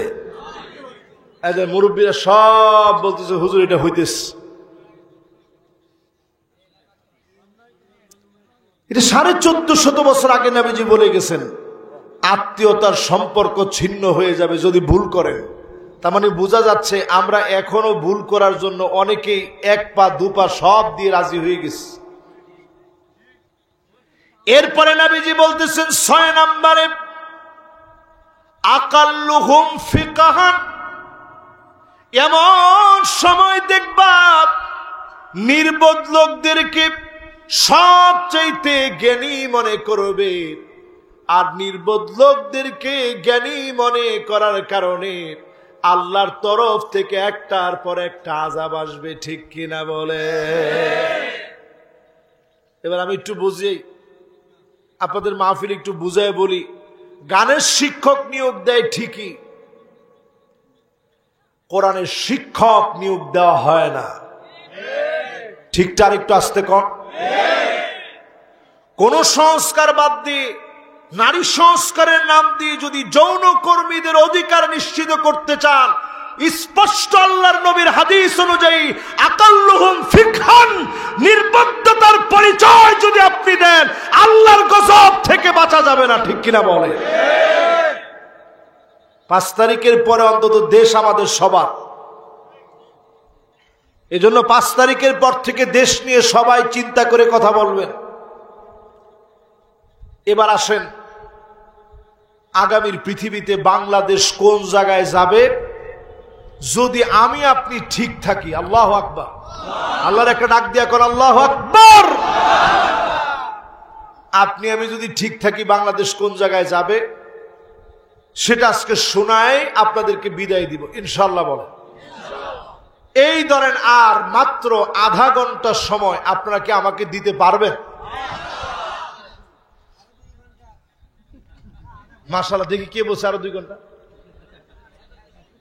মুরব্বীরা সব বলতেছে হুজুর এটা হইতেছে। এটা 1450 বছর আগে নবীজি বলে গেছেন আত্মীয়তার সম্পর্ক ছিন্ন হয়ে যাবে যদি ভুল করেন। তার মানে বোঝা যাচ্ছে আমরা এখনো ভুল করার জন্য অনেকেই এক পা দু পা সব দিয়ে রাজি হয়ে গেছি। এরপরে নবীজি বলতেছেন 6 নম্বরে, আকাল্লুহুম ফিকহান, এমন সময় দেখবা নির্বোধ লোকদেরকে সবচাইতে জ্ঞানী মনে করবে, আর নির্বোধ লোকদেরকে জ্ঞানী মনে করার কারণে আল্লাহর তরফ থেকে একটার পর একটা আযাব আসবে। ঠিক কিনা বলে? এবার আমি একটু বুঝি, আপনাদের মাহফিল একটু বুঝায় বলি। গানের শিক্ষক নিয়োগ দেয় ঠিকই, কোরআনের শিক্ষক নিয়োগ দেওয়া হয় না। ঠিকটা আর একটু আস্তে কর। কোন সংস্কার বাদ দিয়ে নারী সংস্কারের নাম দিয়ে যদি যৌন কর্মীদের অধিকার নিশ্চিত করতে চান, স্পষ্ট আল্লাহর নবীর হাদিস অনুযায়ী আকাল্লুহুম ফিকহান, নির্বুদ্ধিতার পরিচয় যদি আপনি দেন, আল্লাহর গজব থেকে বাঁচা যাবে না। ঠিক কিনা বলে? 5 তারিখের পরে অন্তত দেশ আমাদের সবার। এজন্য 5 তারিখের পর থেকে দেশ নিয়ে সবাই চিন্তা করে কথা বলবেন। এবার আসেন, আগামীর পৃথিবীতে বাংলাদেশ কোন জায়গায় যাবে যদি আমি আপনি ঠিক থাকি? আল্লাহু আকবার। আল্লাহর একটা ডাক দিয়া কর, আল্লাহু আকবার। আপনি আমি যদি ঠিক থাকি বাংলাদেশ কোন জায়গায় যাবে সেটা আজকে শোনায় আপনাদেরকে বিদায় দিব ইনশাআল্লাহ। বলেন, এই ধরেন আর মাত্র আধা ঘন্টা সময় আপনারা কি আমাকে দিতে পারবেন? মাশাআল্লাহ। দেখি কে বলছে আরো 2 ঘন্টা?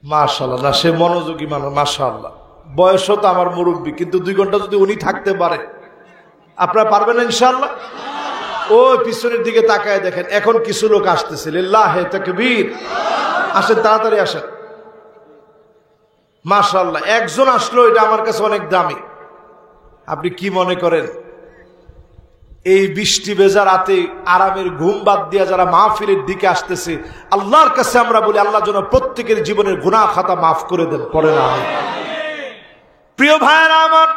মাশাআল্লাহ, না সে মনোযোগী মানুষ, মাশাআল্লাহ। বয়সও তো আমার মুরব্বী, কিন্তু 2 ঘন্টা যদি উনি থাকতে পারে, আপনারা পারবেন ইনশাআল্লাহ? ওই পিছনের দিকে তাকায় দেখেন, এখন কিছু লোক আসতেছে। লিল্লাহি তাকবীর। আসেন, তাড়াতাড়ি আসেন। মাশাআল্লাহ, একজন আসলো, এটা আমার কাছে অনেক দামি। আপনি কি মনে করেন এই বৃষ্টি ভেজা রাতে আরামের ঘুম বাদ দিয়া যারা মাহফিলের দিকে আসতেছে, আল্লাহর কাছে আমরা বলি আল্লাহ যেন প্রত্যেকের জীবনের গুনাহ খাতা মাফ করে দেন। পড়েন আমিন। প্রিয় ভাইরা আমার,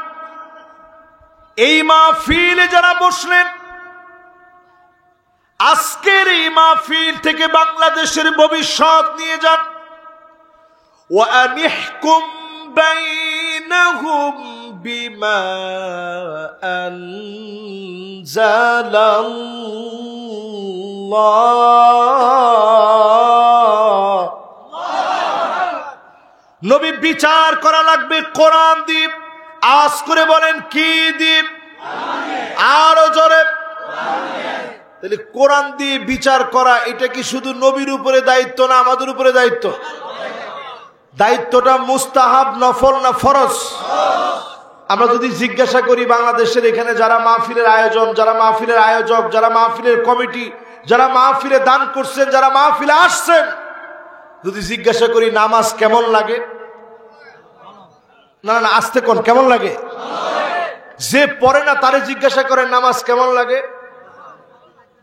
এই মাহফিলে যারা বসলেন, আজকের এই মাহফিল থেকে বাংলাদেশের ভবিষ্যৎ নিয়ে যান। ওয়া আনিহকুম বাইনাহুম বিমা আনজালাল্লাহ। নবী বিচার করা লাগবে কোরআন দিয়ে। আজ করে বলেন কি দিয়ে? আরো জোরে। তাহলে কোরআন দিয়ে বিচার করা এটা কি শুধু নবীর উপরে দায়িত্ব না আমাদের উপরে দায়িত্ব? দায়িত্বটা মুস্তাহাব, নফল না ফরজ? আমরা যদি জিজ্ঞাসা করি বাংলাদেশের এখানে যারা মাহফিলের আয়োজন, যারা মাহফিলের আয়োজক, যারা মাহফিলের কমিটি, যারা মাহফিলে দান করছেন, যারা মাহফিলে আসছেন, যদি জিজ্ঞাসা করি নামাজ কেমন লাগে, না না আসতে কোন কেমন লাগে? যে পড়ে না তারে জিজ্ঞাসা করেন নামাজ কেমন লাগে,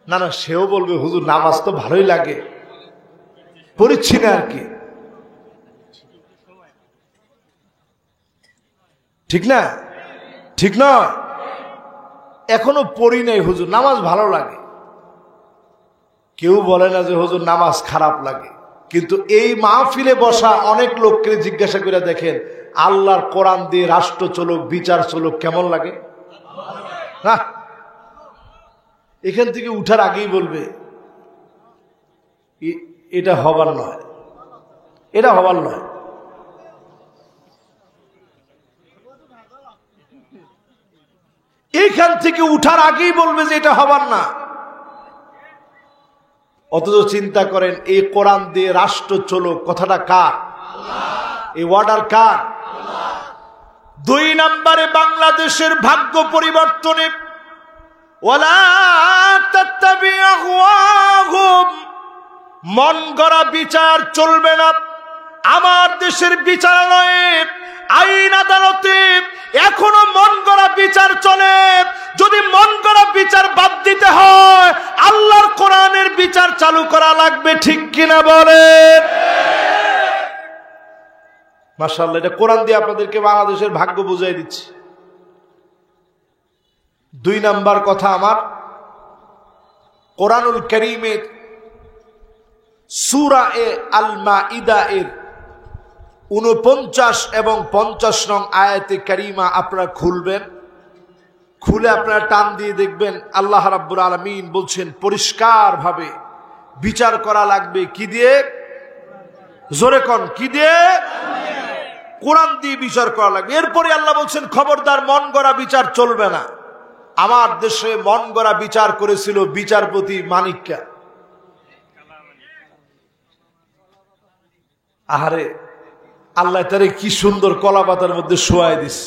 না না সেও বলবে হুজুর নামাজ তো ভালোই লাগে, পড়িচ্ছি না আর কি। ঠিক না? ঠিক নয়? এখনো পড়ি নাই হুজুর, নামাজ ভালো লাগে। কেউ বলে না যে হুজুর নামাজ খারাপ লাগে, কিন্তু এই মাহফিলে বসা অনেক লোককে জিজ্ঞাসা করে দেখেন, আল্লাহর কোরআন দিয়ে রাষ্ট্র চলুক, বিচার চলুক, কেমন লাগে? না, এখান থেকে উঠার আগেই বলবে এটা হবার নয়, এটা হবার নয়। এইখান থেকে উঠার আগেই বলবে যে এটা হবার না। অথচ চিন্তা করেন, এই কোরআন দিয়ে রাষ্ট্র চলুক, কথাটা কার? এই অর্ডার কার? 2 নম্বরে বাংলাদেশের ভাগ্য পরিবর্তনে ওয়ালা তাত্তাবি আহওয়াহুম, মন গড়া বিচার চলবে না। আমার দেশের বিচারালয়ে, আইন আদালতে এখনো মন গড়া বিচার চলে। যদি মন গড়া বিচার বাদ দিতে হয়, আল্লাহর কোরআনের বিচার চালু করা লাগবে, ঠিক কিনা বলেন? মাশাআল্লাহ, এটা কোরআন দিয়ে আপনাদেরকে বাংলাদেশের ভাগ্য বুঝাই দিচ্ছি। 2 নাম্বার কথা আমার, কোরআনুল কারীমের সূরা আল মাইদা এর 49 এবং 50 নং আয়াতে কারিমা আপনারা খুলবেন। খুলে আপনারা টান দিয়ে দেখবেন আল্লাহ রাব্বুল আলামিন বলছেন পরিষ্কার ভাবে বিচার করা লাগবে কি দিয়ে? জোরে কোন, কি দিয়ে? কোরআন দিয়ে বিচার করা লাগবে। এরপরে আল্লাহ বলছেন খবরদার মন গড়া বিচার চলবে না। আমার দেশে মন গড়া বিচার করেছিল বিচারপতি মানিক্কা। আহারে, আল্লাহ তারে কি সুন্দর কলা পাতার মধ্যে শোয়াই দিস।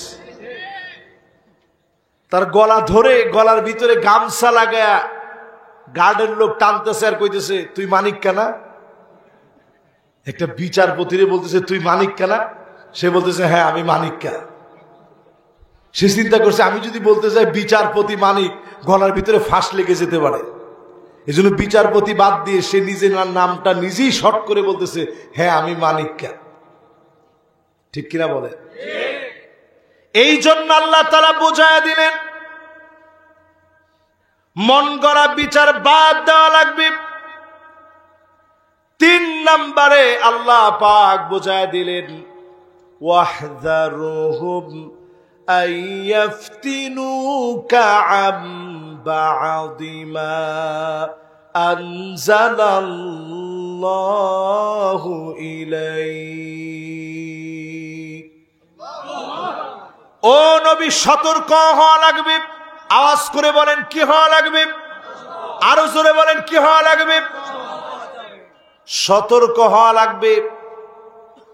তার গলা ধরে, গলার ভিতরে গামছা লাগায়া গার্ডের লোক টানতেছে আর কইতেছে তুই মানিক্কা না? একটা বিচারপতিরে বলতেছে তুই মানিক্কা না? সে বলতেছে হ্যাঁ আমি মানিক্কা। সে চিন্তা করছে আমি যদি বলতে যাই বিচারপতি মানিক, গলার ভিতরে ফাঁস লেগে যেতে পারে। এই জন্য বিচারপতি বাদ দিয়ে সে নিজের নামটা নিজেই শর্ট করে বলতেছে হ্যাঁ আমি মানিক্কা। ঠিক কিনা বলে? এই জন্য আল্লাহ তাআলা বুঝায়া দিলেন মন গড়া বিচার বাদ দেওয়া লাগবে। 3 নম্বরে আল্লাহ পাক বুঝায়া দিলেন ওয়াহযারুহুম আইয়াফতিনুকা আম বা'দি মা আনজালাল্লাহু ইলাইক। ও নবী, সতর্ক হওয়া লাগবে। আওয়াজ করে বলেন কি হওয়া লাগবে? আরো জোরে বলেন কি হওয়া লাগবে? সতর্ক হওয়া লাগবে।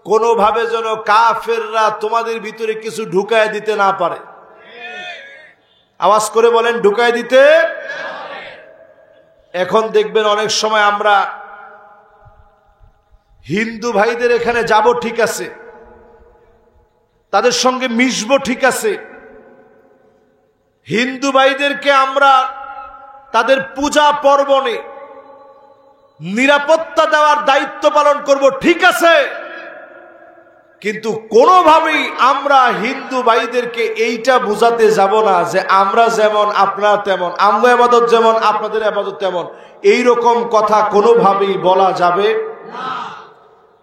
কোনোভাবে যেন কাফেররা তোমাদের ভিতরে কিছু ঢুকায় দিতে না পারে। আওয়াজ করে বলেন ঢুকায় দিতে। এখন দেখবেন অনেক সময় আমরা হিন্দু ভাইদের এখানে যাব ঠিক আছে, তাদের সঙ্গে মিশবো ঠিক আছে, হিন্দু ভাইদেরকে আমরা তাদের পূজা পার্বণে নিরাপত্তা দেওয়ার দায়িত্ব পালন করব ঠিক আছে, কিন্তু কোনোভাবেই আমরা হিন্দু ভাইদেরকে এইটা বুঝাতে যাব না যে আমরা যেমন আপনারা তেমন, আমরা ইবাদত যেমন আপনাদের ইবাদত তেমন। এইরকম কথা কোনোভাবেই বলা যাবে না।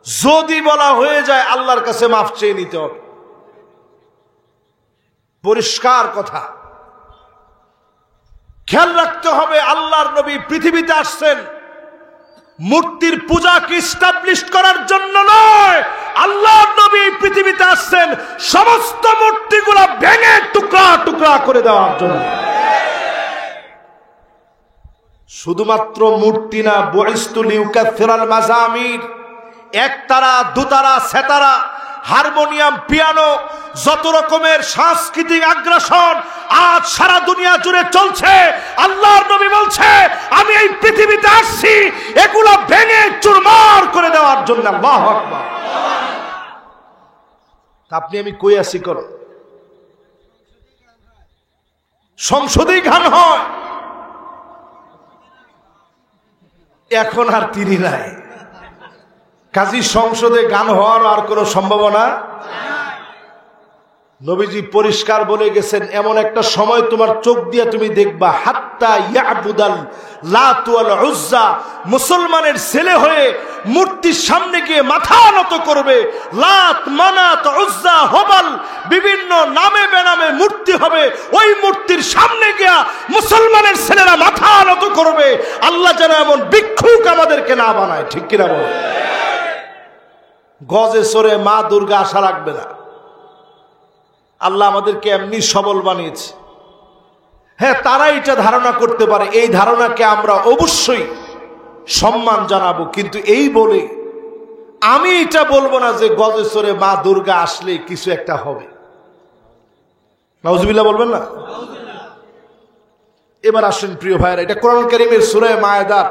যদি বলা হয়ে যায় আল্লাহর কাছে মাফ চেয়ে নিতে হবে। পরিষ্কার কথা। খেয়াল রাখতে হবে আল্লাহর নবী পৃথিবীতে আসছেন মূর্তির পূজাকে এস্টাবলিশ করার জন্য নয়। আল্লাহর নবী পৃথিবীতে আসছেন সমস্ত মূর্তিগুলো ভেঙে টুকরা টুকরা করে দেওয়ার জন্য। শুধুমাত্র মূর্তি না, বুইস্তু লিউকাসসিরাল মাযামির, একতারা, দুতারা, সেতারা, হারমোনিয়াম, পিয়ানো, যত রকমের সাংস্কৃতিক আগ্রাসন আজ সারা দুনিয়া জুড়ে চলছে, আল্লাহর নবী বলছে আমি এই পৃথিবীতে আসছি এগুলো ভেঙে চুরমার করে দেওয়ার জন্য। আল্লাহু আকবার। আপনি আমি কই আছি করো, সংসদেই গান হয়। এখন আর তিনি নাই, কাজী সংসদে গান হওয়ার আর কোনো সম্ভাবনা। নবীজি পরিষ্কার বলে গেছেন, এমন একটা সময় তোমার চোখ দিয়ে তুমি দেখবা, হাত্তা ইয়াবুদাল লাত ওয়াল উজ্জা, মুসলমানের ছেলে হয়ে মূর্তির সামনে গিয়ে মাথা নত করবে। লাত, মানাত, উজ্জা, হবাল, বিভিন্ন নামে বেনামে মূর্তি হবে, ওই মূর্তির সামনে গিয়া মুসলমানের ছেলেরা মাথা নত করবে। আল্লাহ যেন এমন ভিক্ষুক আমাদেরকে না বানায়, ঠিক কিনা বল? গজে সরে মা দুর্গা আশা রাখবে না। আল্লাহ আমাদেরকে এমনি সবল বানিয়েছে। হ্যাঁ, তারা এটা ধারণা করতে পারে, এই ধারণাকে আমরা অবশ্যই সম্মান জানাবো, কিন্তু এই বলে আমি এটা বলবো না যে গজেশ্বরে মা দুর্গা আসলে কিছু একটা হবে। নাউজুবিল্লাহ বলবেন না? এবার আসেন প্রিয় ভাইরা, এটা কোরআন কারীমের সূরা মায়েদার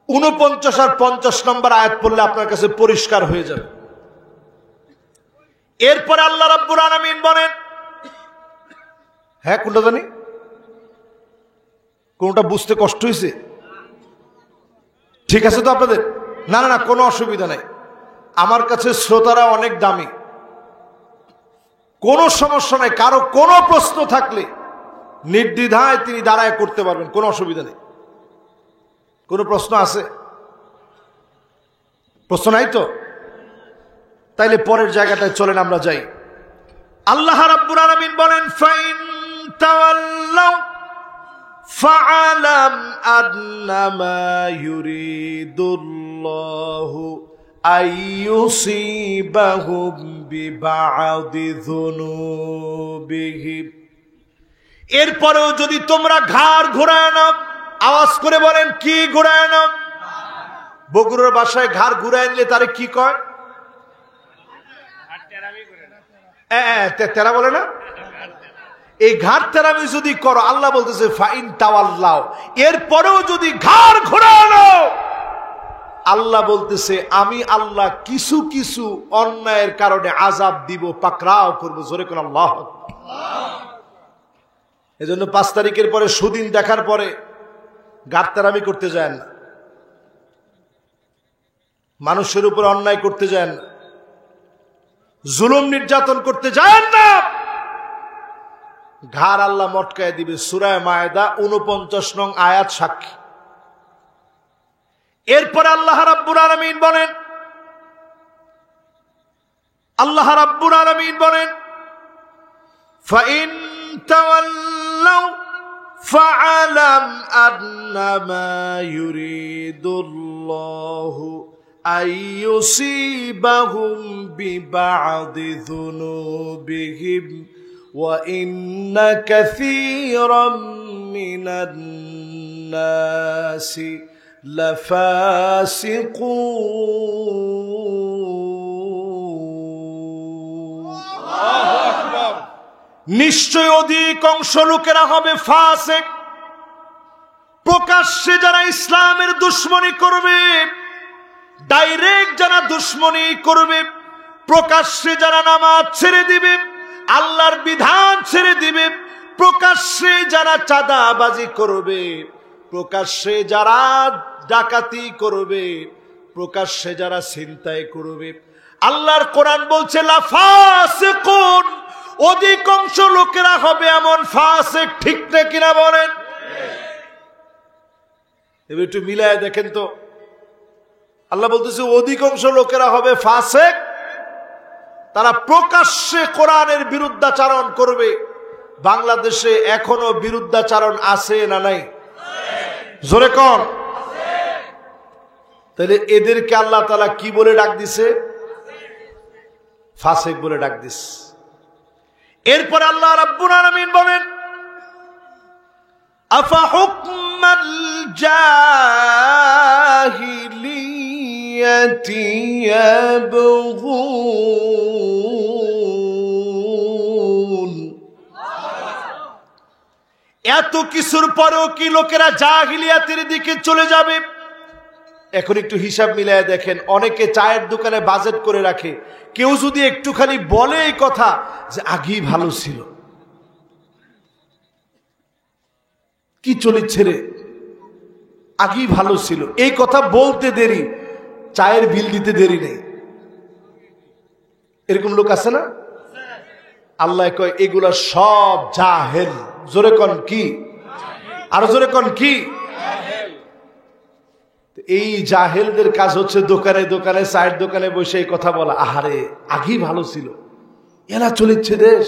49 আর 50 নম্বর আয়াত পড়লে আপনার কাছে পরিষ্কার হয়ে যাবে। এরপরে আল্লাহ রাব্বুল আলামিন বলেন, হ্যাঁ কোনটা জানি, কোনটা বুঝতে কষ্ট হয়েছে? ঠিক আছে তো আপনাদের? না না না, কোনো অসুবিধা নাই। আমার কাছে শ্রোতারা অনেক দামি, কোনো সমস্যা নাই। কারো কোনো প্রশ্ন থাকলে নির্দ্বিধায় তিনি দাঁড়ায় করতে পারবেন, কোনো অসুবিধা নেই। কোনো প্রশ্ন আছে? প্রশ্ন নাই তো? তাইলে পরের জায়গাটায় চলেন আমরা যাই। আল্লাহ রাব্বুল আলামিন বলেন, ফাইন তাওয়াল্লাউ ফাআলাম আন্নামা ইউরিদুল্লাহু আইয়ুসিবাহুম বিবা'দি যুনুবিহিম। এরপরেও যদি তোমরা ঘাড় ঘোরায় নাও, আওয়াজ করে বলেন কি ঘোরায় নাও? বগুড়ার ভাষায় ঘাড় ঘুরায় নিলে তারে কি কয়? তেরা বলে না? এই ঘাড় তেরামি যদি করো, আল্লাহ বলতেছে ফাইন তাওয়াল্লাও, এরপরেও যদি ঘাড় ঘোরানো, আল্লাহ বলতেছে আমি আল্লাহ কিছু কিছু অন্যায়ের কারণে আযাব দিব, পাকড়াও করবো। জোরে কোন আল্লাহ। এজন্য 5 তারিখের পরে সুদিন দেখার পরে ঘাড় তেরামি করতে যায় না, মানুষের উপর অন্যায় করতে যায় না, জুলুম নির্যাতন করতে যায় না। ঘাড় আল্লাহ মটকায় দিবে। সূরা মায়েদা 49 নং আয়াত সাক্ষী। এরপরে আল্লাহ রাব্বুল আলামিন বলেন, আল্লাহ রাব্বুল আলামিন বলেন, ফাইন তাওয়াল্লাউ ফাআলাম আন্নামা ইউরিদুল্লাহু আইয়ুসিবাহুম বিবা'দি যুনুবিহিম ওয়া ইন্না কাসীরাম মিনান নাসি লাফাসিকুন। আল্লাহু আকবার। নিশ্চয় অধিকাংশ লোকেরা হবে ফাসিক। প্রকাশ্যে যারা ইসলামের দুশমনী করবে, ডাইরেক্ট যারা দুশমনী করবে, প্রকাশ্যে যারা নামাজ ছেড়ে দিবে, আল্লাহর বিধান ছেড়ে দিবে, প্রকাশ্যে যারা চাঁদাবাজি করবে, প্রকাশ্যে যারা ডাকাতি করবে, প্রকাশ্যে যারা ছিনতাই করবে, আল্লাহর কোরআন বলছে লাফাসিকুন, অধিকাংশ লোকেরা হবে এমন ফাসিক। ঠিক না কিনা বলেন? এবার একটু মিলায় দেখেন তো। আল্লাহ বলতেছে অধিকাংশ লোকেরা হবে ফাসিক, তারা প্রকাশ্যে কোরআনের বিরুদ্ধাচারণ করবে। বাংলাদেশে এখনো বিরুদ্ধাচারণ আছে না নাই? জোরে কোন? তাহলে এদেরকে আল্লাহ তাআলা কি বলে ডাক দিছে? ফাসিক বলে ডাক দিছে। এরপর আল্লাহ রাব্বুল আলামিন বলেন, আফা হুকমাল জাহিলিয়াতি ইয়াবগুন। এত কিছুর পরেও কি লোকেরা জাহিলিয়াতের দিকে চলে যাবে? এখন একটু হিসাব মিলায় দেখেন, অনেকে চায়ের দোকানে বাজেট করে রাখে, কেউ যদি একটুখানি বলে এই কথা যে আগেই ভালো ছিল, কি চলেছে রে, আগেই ভালো ছিল, এই কথা বলতে দেরি, চায়ের বিল দিতে দেরি নেই। এরকম লোক আছে না? আল্লাহ কয় এগুলা সব জাহেল। জোরে কোন কি? আর জোরে কোন কি? এই জাহেলদের কাজ হচ্ছে দোকানে দোকানে, চায়ের দোকানে বসে এই কথা বলা, আহারে আগেই ভালো ছিল, এরা চলেছে দেশ।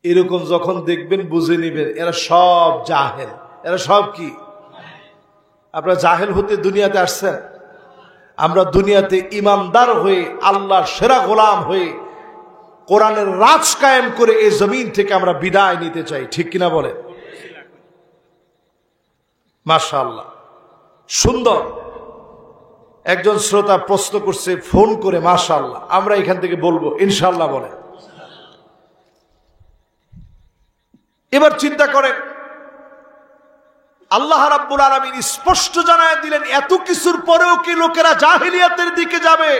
এরকম যখন দেখবেন বুঝে নিবেন এরা সব জাহেল। এরা সব কি? আপনারা জাহেল হতে দুনিয়াতে আসছেন। আমরা দুনিয়াতে ইমানদার হয়ে আল্লাহর সেরা গোলাম হয়ে কোরআনের রাজ কায়েম করে এই জমিন থেকে আমরা বিদায় নিতে চাই, ঠিক কিনা বলে? মাশাআল্লাহ, সুন্দর। একজন শ্রোতা প্রশ্ন করছে ফোন করে, মাশাআল্লাহ, আমরা এখান থেকে বলবো ইনশাআল্লাহ বলে। এবার চিন্তা করেন, আল্লাহ রাব্বুল আলামিন স্পষ্ট জানায় দিলেন এত কিছুর পরেও কি লোকেরা জাহেলিয়াতের দিকে যাবে?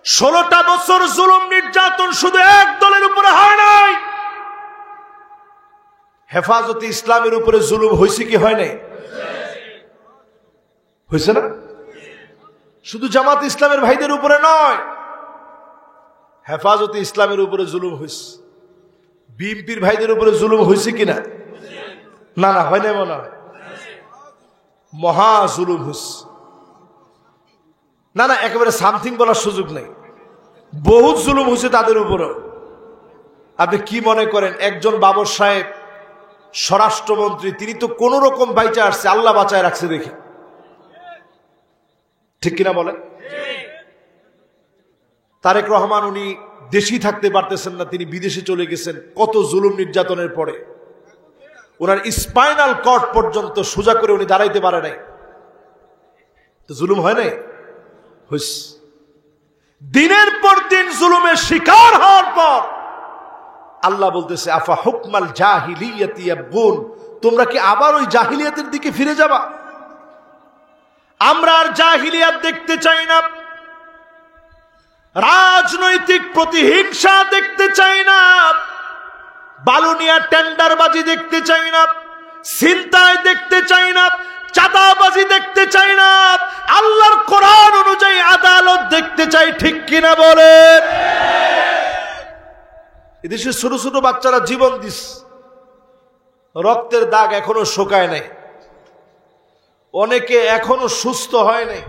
16টা বছর জুলুম নির্যাতন শুধু এক দলের উপরে হয় নাই, হেফাজতে ইসলামের উপরে জুলুম হয়েছে কি হয় নাই? হয়েছে না? শুধু জামাত ইসলামের ভাইদের উপরে নয়, হেফাজতে ইসলামের উপরে জুলুম হয়েছে। বিএনপির ভাইদের উপরে জুলুম হয়েছে কিনা? না না, হয় না, মনে হয় মহা জুলুম হয়েছে। না না, একেবারে সামথিং বলার সুযোগ নেই, বহুত জুলুম হয়েছে তাদের উপরে। আপনি কি মনে করেন একজন বাবর সাহেব স্বরাষ্ট্রমন্ত্রী, তিনি তো কোন রকম বাইচা আসছে, আল্লাহ বাঁচায় রাখছে দেখি, ঠিক কিনা বলেন? তারেক রহমান উনি দেশেই থাকতে পারতেছেন না, তিনি বিদেশে চলে গেছেন কত জুলুম নির্যাতনের পরে। ওনার স্পাইনাল কর্ড পর্যন্ত সোজা করে উনি দাঁড়াইতে পারে নাই, তো জুলুম হয় নাই? হইছে। দিনের পর দিন জুলুমের শিকার হওয়ার পর আল্লাহ বলতেছে আফা হুকমাল জাহিলিয়াতি ইয়াবগুন, তোমরা কি আবার ওই জাহিলিয়াতের দিকে ফিরে যাবা? আমরা আর জাহিলিয়াত দেখতে চাই না, রাজনৈতিক প্রতিহিংসা দেখতে চাই না, বালুনিয়া টেন্ডারবাজি দেখতে চাই না, ছিনতাই দেখতে চাই না, চাঁদাবাজি দেখতে চাই না, আল্লাহর কোরআন অনুযায়ী আদালত দেখতে চাই, ঠিক কিনা বলেন? এদেশে ছোট ছোট বাচ্চারা জীবন দিস, রক্তের দাগ এখনো শুকায় নাই, অনেকে এখনো সুস্থ হয় নাই।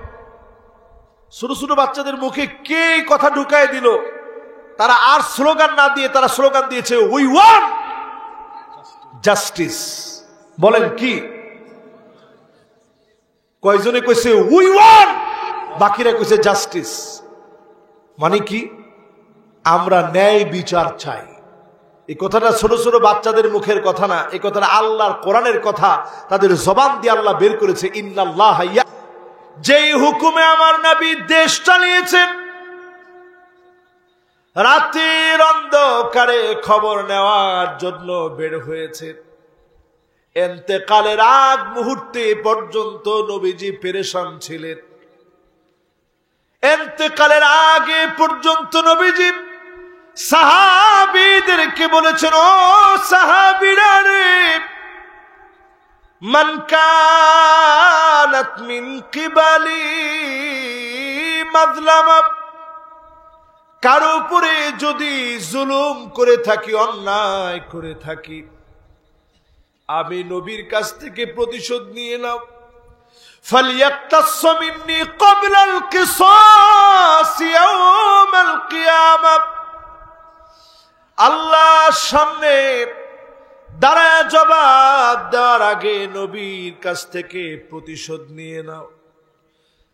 ছোট ছোট বাচ্চাদের মুখে কে কথা ঢুকায় দিল? তারা আর স্লোগান না দিয়ে তারা স্লোগান দিয়েছে উই ওয়ান্ট জাস্টিস। বলেন কি? কয়জনে কইছে উই ওয়ান্ট, বাকিরা কইছে জাস্টিস। মানে কি? আমরা ন্যায় বিচার চাই। এই কথাটা ছোট ছোট বাচ্চাদের মুখের কথা না, এই কথাটা আল্লাহর কোরআনের কথা, তাদের জবান দিয়ে আল্লাহ বের করেছে। ইন্নাল্লাহ, যেই হুকুমে আমার নবী দেশ চালিয়েছেন, রাতের অন্ধকারে খবর নেওয়ার জন্য বের হয়েছে, ইন্তেকালের আগ মুহূর্তে পর্যন্ত নবীজি পেরেশান ছিলেন। ইন্তেকালের আগে পর্যন্ত নবীজি সাহাবীদেরকে বলেছেন, ও সাহাবীরা রে, মান কানাত মিন কিবালি মাজলামা, কারো উপরে যদি জুলুম করে থাকি, অন্যায় করে থাকি, আমি নবীর কাছ থেকে প্রতিশোধ নিয়ে নাও। ফালিয়াক্তাস মিন্নি ক্বাবলাল কিসাস ইয়াউমাল কিয়ামাহ, আল্লাহর সামনে দাঁড়ায় জবাব দেওয়ার আগে নবীর কাছ থেকে প্রতিশোধ নিয়ে নাও।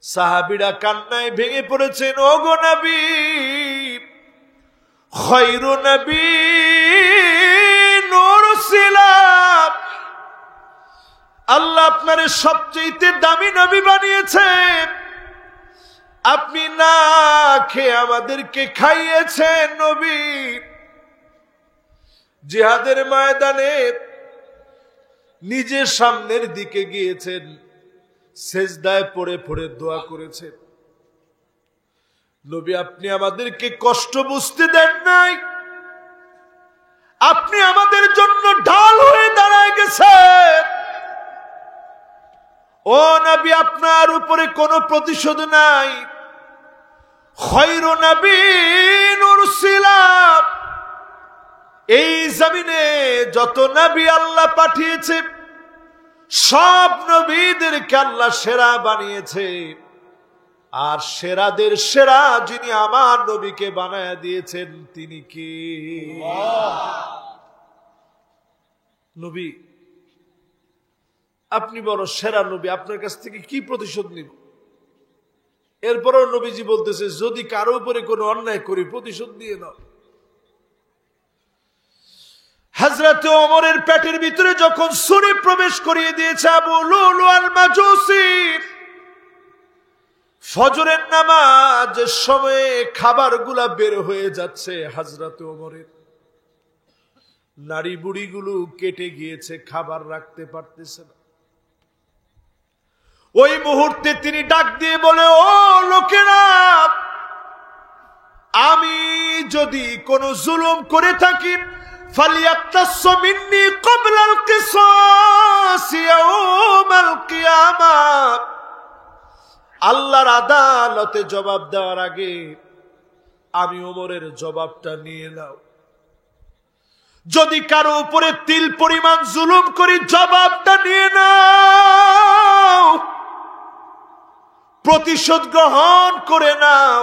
সাহাবীরা কান্নায় ভেঙে পড়েছেন, ওগো নবী, খায়রুন নবী নুরসিলা, আল্লাহ আপনারে সবচেয়ে দামি নবী বানিয়েছেন, আপনি না খেয়ে আমাদেরকে খাইয়েছেন। নবী জিহাদের ময়দানে নিজের সামনের দিকে গিয়েছেন, সেজদায় পড়ে পড়ে দোয়া করেছেন, নবী আপনি আমাদেরকে কষ্ট বুঝতে দেন নাই, আপনি আমাদের জন্য ঢাল হয়ে দাঁড়ায় গেছেন। ও নবী, আপনার উপরে কোনো প্রতিশোধ নাই, খায়রু নবিয়্যিন উরসিলা, এই জমিনে যত নবী আল্লাহ পাঠিয়েছে সব নবীদেরকে আল্লাহ সেরা বানিয়েছে, আর সেরাদের সেরা যিনি আমার নবীকে বানায় দিয়েছেন তিনি কে? নবী, আপনি বড় সেরা নবী, আপনার কাছ থেকে কি প্রতিশোধ নিব? এরপরও নবীজি বলতেছে, যদি কারো উপরে কোনো অন্যায় করি প্রতিশোধ দিয়ে নাও। হযরত ওমরের পেটের ভিতরে যখন ছুরি প্রবেশ করিয়ে দিয়েছে আবু লুলু আল মাজুসি, ফজরের নামাজের সময়ে খাবারগুলা বের হয়ে যাচ্ছে হযরত ওমরের, নারী বুড়িগুলো কেটে গিয়েছে, খাবার রাখতে পারতেছে না। ওই মুহূর্তে তিনি ডাক দিয়ে বলে, ও লোকেরা, আমি যদি কোনো জুলুম করে থাকি ফালিয়াক্তাসু মিন্নি ক্বাবলাল কিসাস ইয়াউমাল কিয়ামাহ, আল্লাহর আদালতে জবাব দেওয়ার আগে আমি ওমরের জবাবটা নিয়ে নাও। যদি কারো উপরে তিল পরিমাণ জুলুম করি জবাবটা নিয়ে নাও, প্রতিশোধ গ্রহণ করে নাও।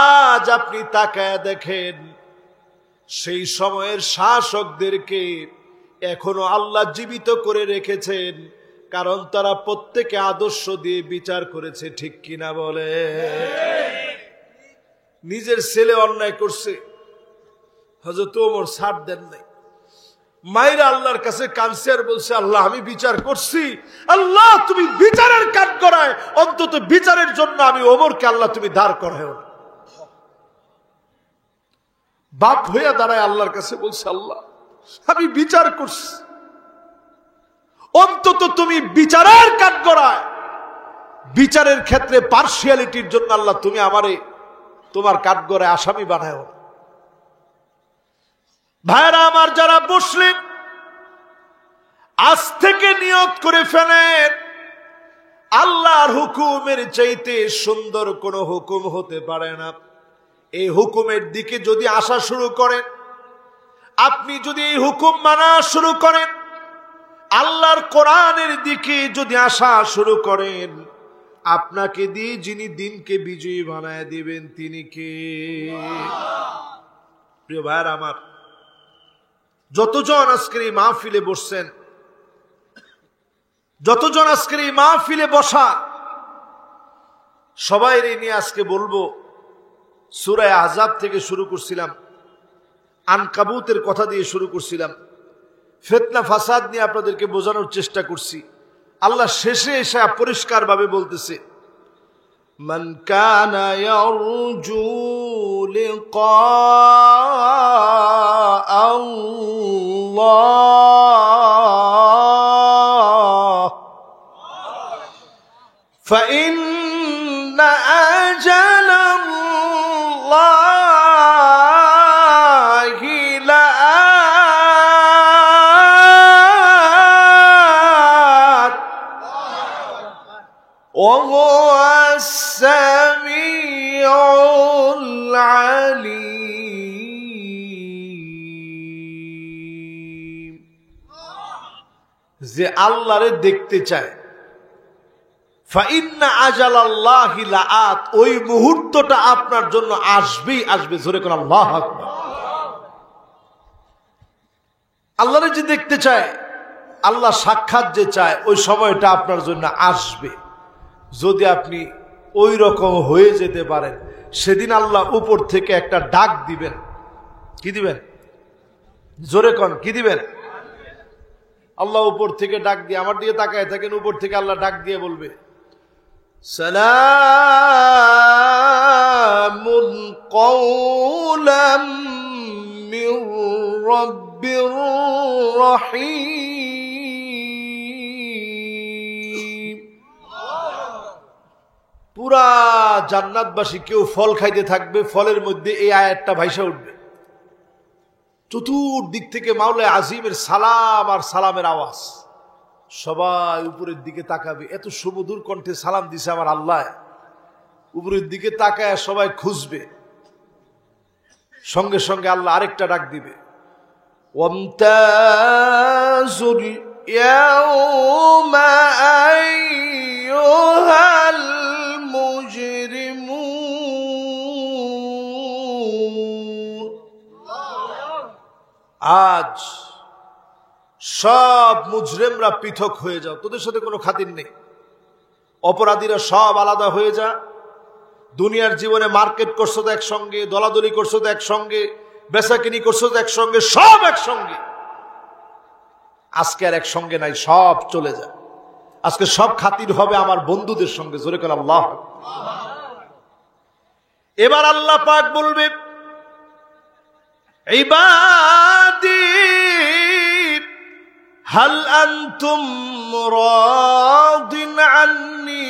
আজ আপনি তাকায় দেখেন সেই সময়ের শাসকদেরকে এখনো আল্লাহ জীবিত করে রেখেছেন, কারণ তারা প্রত্যেকে আদর্শ দিয়ে বিচার করেছে, ঠিক কিনা বলে? নিজের ছেলে অন্যায় করছে, হযরত ওমর ছাড় দেন নাই, মায়েরা আল্লাহর কাছে কাঁদছে আর বলছে, আল্লাহ আমি বিচার করছি, আল্লাহ তুমি বিচারের কাজ করায়, অন্তত বিচারের জন্য আমি ওমরকে আল্লাহ তুমি দাঁড় করায়। বাপ হইয়া দাঁড়ায় আল্লাহর কাছে বলছে, আল্লাহ আমি বিচার করছি, অন্তত তুমি বিচারের কাজ করায়, বিচারের ক্ষেত্রে পার্সিয়ালিটির জন্য আল্লাহ তুমি আমারে তোমার কাঠগড়ায় আসামি বানায়। ভাইরা আমার যারা মুসলিম, আজ থেকে নিয়ত করে ফেলেন, আল্লাহর হুকুমের চাইতে সুন্দর কোন হুকুম হতে পারে না। এই হুকুমের দিকে যদি আসা শুরু করেন, আপনি যদি এই হুকুম মানা শুরু করেন, আল্লাহর কোরআনের দিকে যদি আসা শুরু করেন, আপনাকে দিয়ে যিনি দিনকে বিজয়ী বানায় দিবেন তিনি কে? প্রিয় ভাইরা আমার, যতজন আজকের এই মাহফিলে বসছেন, যতজন আজকের এই মাহফিলে বসা, সবাই নিয়ে আজকে বলবো, সূরা আহজাব থেকে শুরু করছিলাম, আনকাবুতের কথা দিয়ে শুরু করছিলাম, ফিতনা ফাসাদ নিয়ে আপনাদেরকে বোঝানোর চেষ্টা করছি। আল্লাহ শেষে এসে পরিষ্কার ভাবে বলতেছে, মান কানা ইয়ারজু লিকা আল্লাহ ফাইন্না আজালাল্লাহি লাআত ওয়া হুয়াস সামিউল আলীম। যে আল্লাহরে দেখতে চায়, ফাইন্না আজালাল্লাহি লাআত, ওই মুহূর্তটা আপনার জন্য আসবেই আসবে। জোরে কোন আল্লাহু আকবার। আল্লাহরে যে দেখতে চায়, আল্লাহ সাক্ষাৎ যে চায়, ওই সময়টা আপনার জন্য আসবে। যদি আপনি ওই রকম হয়ে যেতে পারেন, সেদিন আল্লাহ উপর থেকে একটা ডাক দিবেন। কি দিবেন? জোরে কোন কি দিবেন? আল্লাহ উপর থেকে ডাক দিয়ে, আমার দিকে তাকায় থাকেন, উপর থেকে আল্লাহ ডাক দিয়ে বলবে, সালামুন কওলাম মির রাব্বির রহিম। পুরা জান্নাতবাসী কেউ ফল খাইতে থাকবে, ফলের মধ্যে এই আয়াতটা ভাইসা উঠবে। চতুর্দিক থেকে মাওলা আজিমের সালাম আর সালামের আওয়াজ, সবাই উপরের দিকে তাকাবে। এত সুমধুর কণ্ঠে সালাম দিছে আমার আল্লাহ, উপরের দিকে তাকায় সবাই খুঁজবে, সঙ্গে সঙ্গে আল্লাহ আরেকটা ডাক দিবে, ওয়ামতাজুল ইয়াউমা আইয়ুহাল মুজরিমুন। আজ সব মুজরিমরা পৃথক হয়ে যাও, তোদের সাথে কোনো খাতির নেই। অপরাধীরা সব আলাদা হয়ে যা। দুনিয়ার জীবনে মার্কেট করছো তো একসঙ্গে, দলাদলি করছো তো একসঙ্গে, বেচাকিনি করছো তো একসঙ্গে, সব একসঙ্গে। আজকে আর একসঙ্গে নাই, সব চলে যায়। আজকে সব খাতির হবে আমার বন্ধুদের সঙ্গে। জোরে করে আল্লাহ। এবার আল্লাহ পাক বলবে, ইবাদি হাল আনতুম রাদিন আন্নি,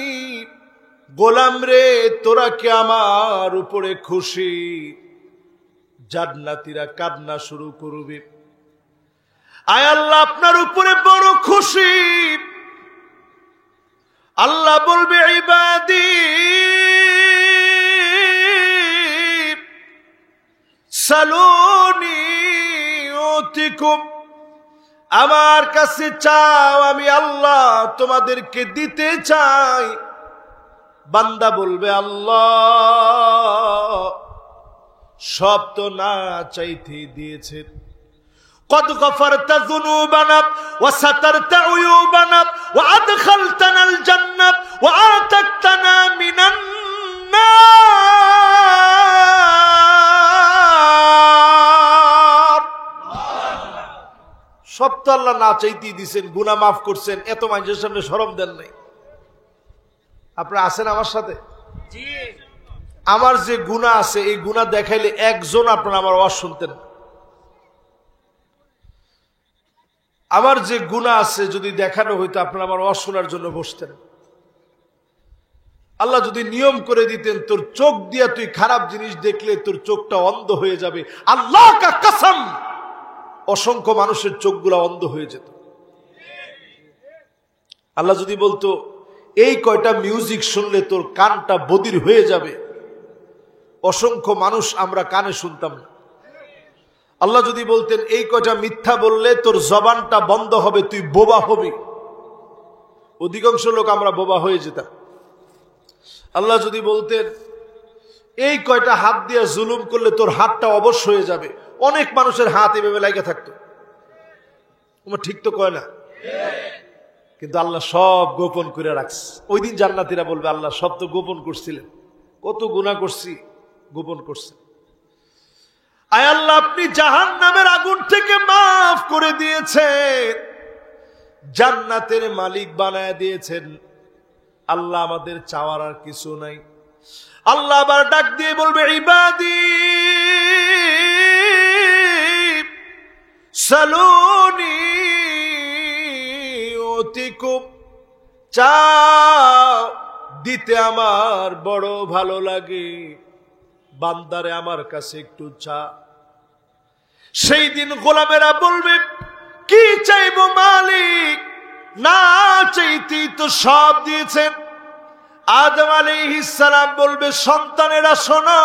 গোলাম রে তোরা কি আমার উপরে খুশি? জান্নাতীরা কান্না শুরু করবে, আয় আল্লাহ আপনার উপরে বড় খুশি। আল্লাহ বলবে, ইবাদি সালুনি উতিকুম, আমার কাছে চাও, আমি আল্লাহ তোমাদেরকে দিতে চাই। বান্দা বলবে, আল্লাহ সব তো না চাইতে দিয়েছেন। قد غفرت ذنوبنا وسترت عيوبنا وأدخلتنا الجنة وآتتنا من النار। সব তো আল্লাহ না চাইতেই দিয়েছেন, গুনাহ মাফ করছেন, এত মানুষের সামনে শরম দেন নাই। আপনারা আছেন আমার সাথে? আমার যে গুনাহ আছে, এই গুনাহ দেখাইলে একজন আপনারা আমার আওয়াজ শুনতেন। আমার যে গুনাহ আছে যদি দেখানো হইতো, আপনারা আমার আওয়াজ শোনার জন্য বসতেন। আল্লাহ যদি নিয়ম করে দিতেন, তোর চোখ দিয়া তুই খারাপ জিনিস দেখলে তোর চোখটা অন্ধ হয়ে যাবে, আল্লাহ কা কসম, অসংখ্য মানুষের চোখগুলা অন্ধ হয়ে যেত। আল্লাহ যদি বলতো, এই কয়টা মিউজিক শুনলে তোর কানটা বধির হয়ে যাবে, অসংখ্য মানুষ আমরা কানে শুনতাম না। আল্লাহ যদি বলতেন, এই কয়টা মিথ্যা বললে তোর জবানটা বন্ধ হবে, তুই বোবা হবি, অধিকাংশ লোক আমরা বোবা হয়ে যেতাম। আল্লাহ যদি বলতেন, এই কয়টা হাত দিয়ে জুলুম করলে তোর হাতটা অবশ হয়ে যাবে, অনেক মানুষের হাত এভাবে লাগা থাকতো। তোমার ঠিক তো কয় না? কিন্তু আল্লাহ সব গোপন করে রাখছে। ওই দিন জান্নাতীরা বলবে, আল্লাহ সব তো গোপন করছিলেন, কত গুনাহ করছি, গোপন করছেন। আয় আল্লাহ আপনি জাহান্নামের আগুন থেকে মাফ করে দিয়েছেন, জান্নাতের মালিক বানায় দিয়েছেন। আল্লাহ আমাদের চাওয়ার আর কিছু নাই। আল্লাহ আবার ডাক দিয়ে বলবে, ইবাদি সালুনি উতিকুম, চাও, দিতে আমার বড় ভালো লাগে। বান্দারে আমার কাছে একটু চা। সেই দিন গোলামেরা বলবে, কি চাইবো মালিক, না চাইতেই তো সব দিয়েছেন। আদম আলাইহিস সালাম বলবে, সন্তানেরা শোনো,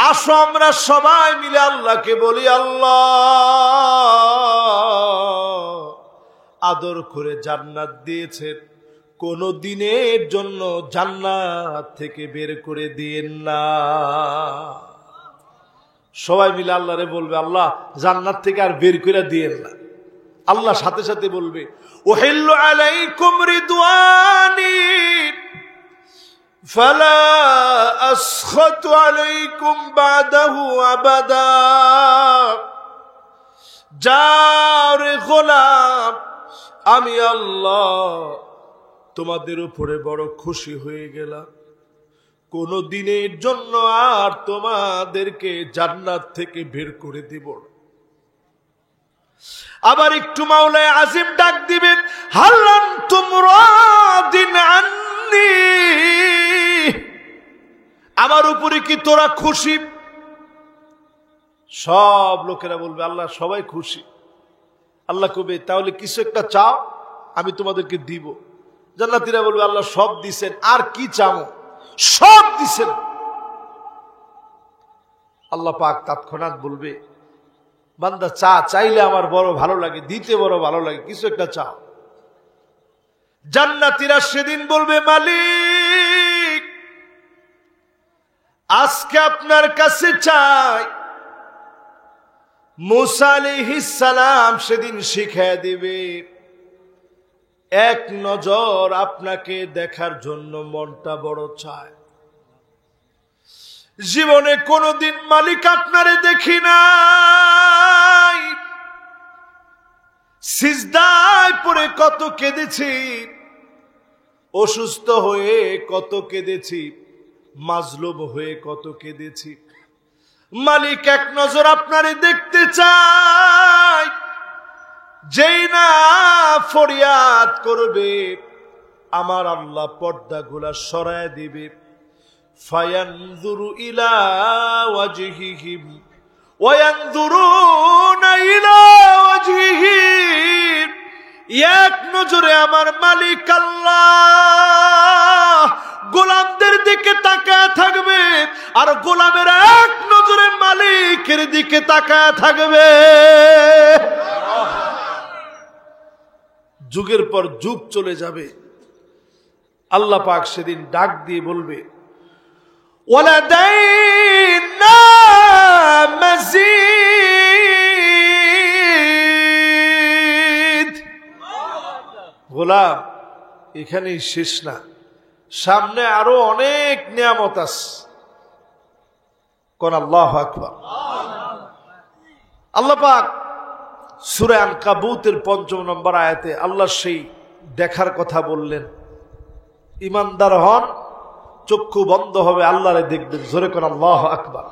আসো আমরা সবাই মিলে আল্লাহকে বলি, আল্লাহ আদর করে জান্নাত দিয়েছেন, কোন দিনের জন্য জান্নাত থেকে বের করে দিয়েন না। সবাই মিলে আল্লাহরে বলবে, আল্লাহ জান্নাত থেকে আর বের করে দিয়েন না। আল্লাহ সাথে সাথে বলবে, উহিল্লু আলাইকুম রিদওয়ানি ফালা আসখাতু আলাইকুম বাদাহু আবাদা। যাও রে গোলাম, আমি আল্লাহ তোমাদের উপরে বড় খুশি হয়ে গেলাম, কোন দিনের জন্য আর তোমাদেরকে জান্নাত থেকে বের করে দিব। আবার একটু মাওলায়ে আজিম ডাক দিবেন, হাল আনতুম রাদিন আন্নি, আমার উপরে কি তোরা খুশি? সব লোকেরা বলবে, আল্লাহ সবাই খুশি। আল্লাহ কবে, তাহলে কিছু একটা চাও, আমি তোমাদেরকে দিব। জান্নাতীরা বলবে, আল্লাহ সব দিছেন, আর কি চাও? সব দিছেন। আল্লাহ পাক তৎক্ষণাৎ বলবে, বান্দা চা চাইলে আমার বড় ভালো লাগে, দিতে বড় ভালো লাগে, কিছু একটা চাও। জান্নাতীরা সেদিন বলবে, মালিক আজকে আপনার কাছে চাই। মূসা আলাইহিস সালাম সেদিন শিখায় দিবে, এক নজর আপনাকে দেখার জন্য মনটা বড় চায়। জীবনে কোনদিন মালিক আপনারে দেখি নাই, সিজদায় পড়ে কত কেঁদেছি, অসুস্থ হয়ে কত কেঁদেছি, মাজলুম হয়ে কত কেঁদেছি। মালিক এক নজর আপনারে দেখতে চায়। যেই না ফরিয়াদ করবে, আমার আল্লাহ পর্দাগুলা সরায় দিবে। ফায়ানজুরু ইলা ওয়াজহিহিম ওয়ায়ানজুরুনা ইলা ওয়াজহিহিম। এক নজরে আমার মালিক আল্লাহ গোলামদের দিকে তাকায় থাকবে, আর গোলামের এক নজরে মালিকের দিকে তাকায় থাকবে। যুগের পর যুগ চলে যাবে, আল্লাহ পাক সেদিন ডাক দিয়ে বলবে, ওয়ালাদাইনা মাজিদ। গোলাম এখানেই শেষ না, সামনে আরো অনেক নিয়ামত আছে। কোন আল্লাহু আকবার। আল্লাহ পাক সূরা আনকাবুতের ৫ নম্বর আয়াতে আল্লাহ সেই দেখার কথা বললেন। ঈমানদার হন, চক্ষু বন্ধ হবে, আল্লাহরে দেখবেন। জোরে কোন আল্লাহু আকবার।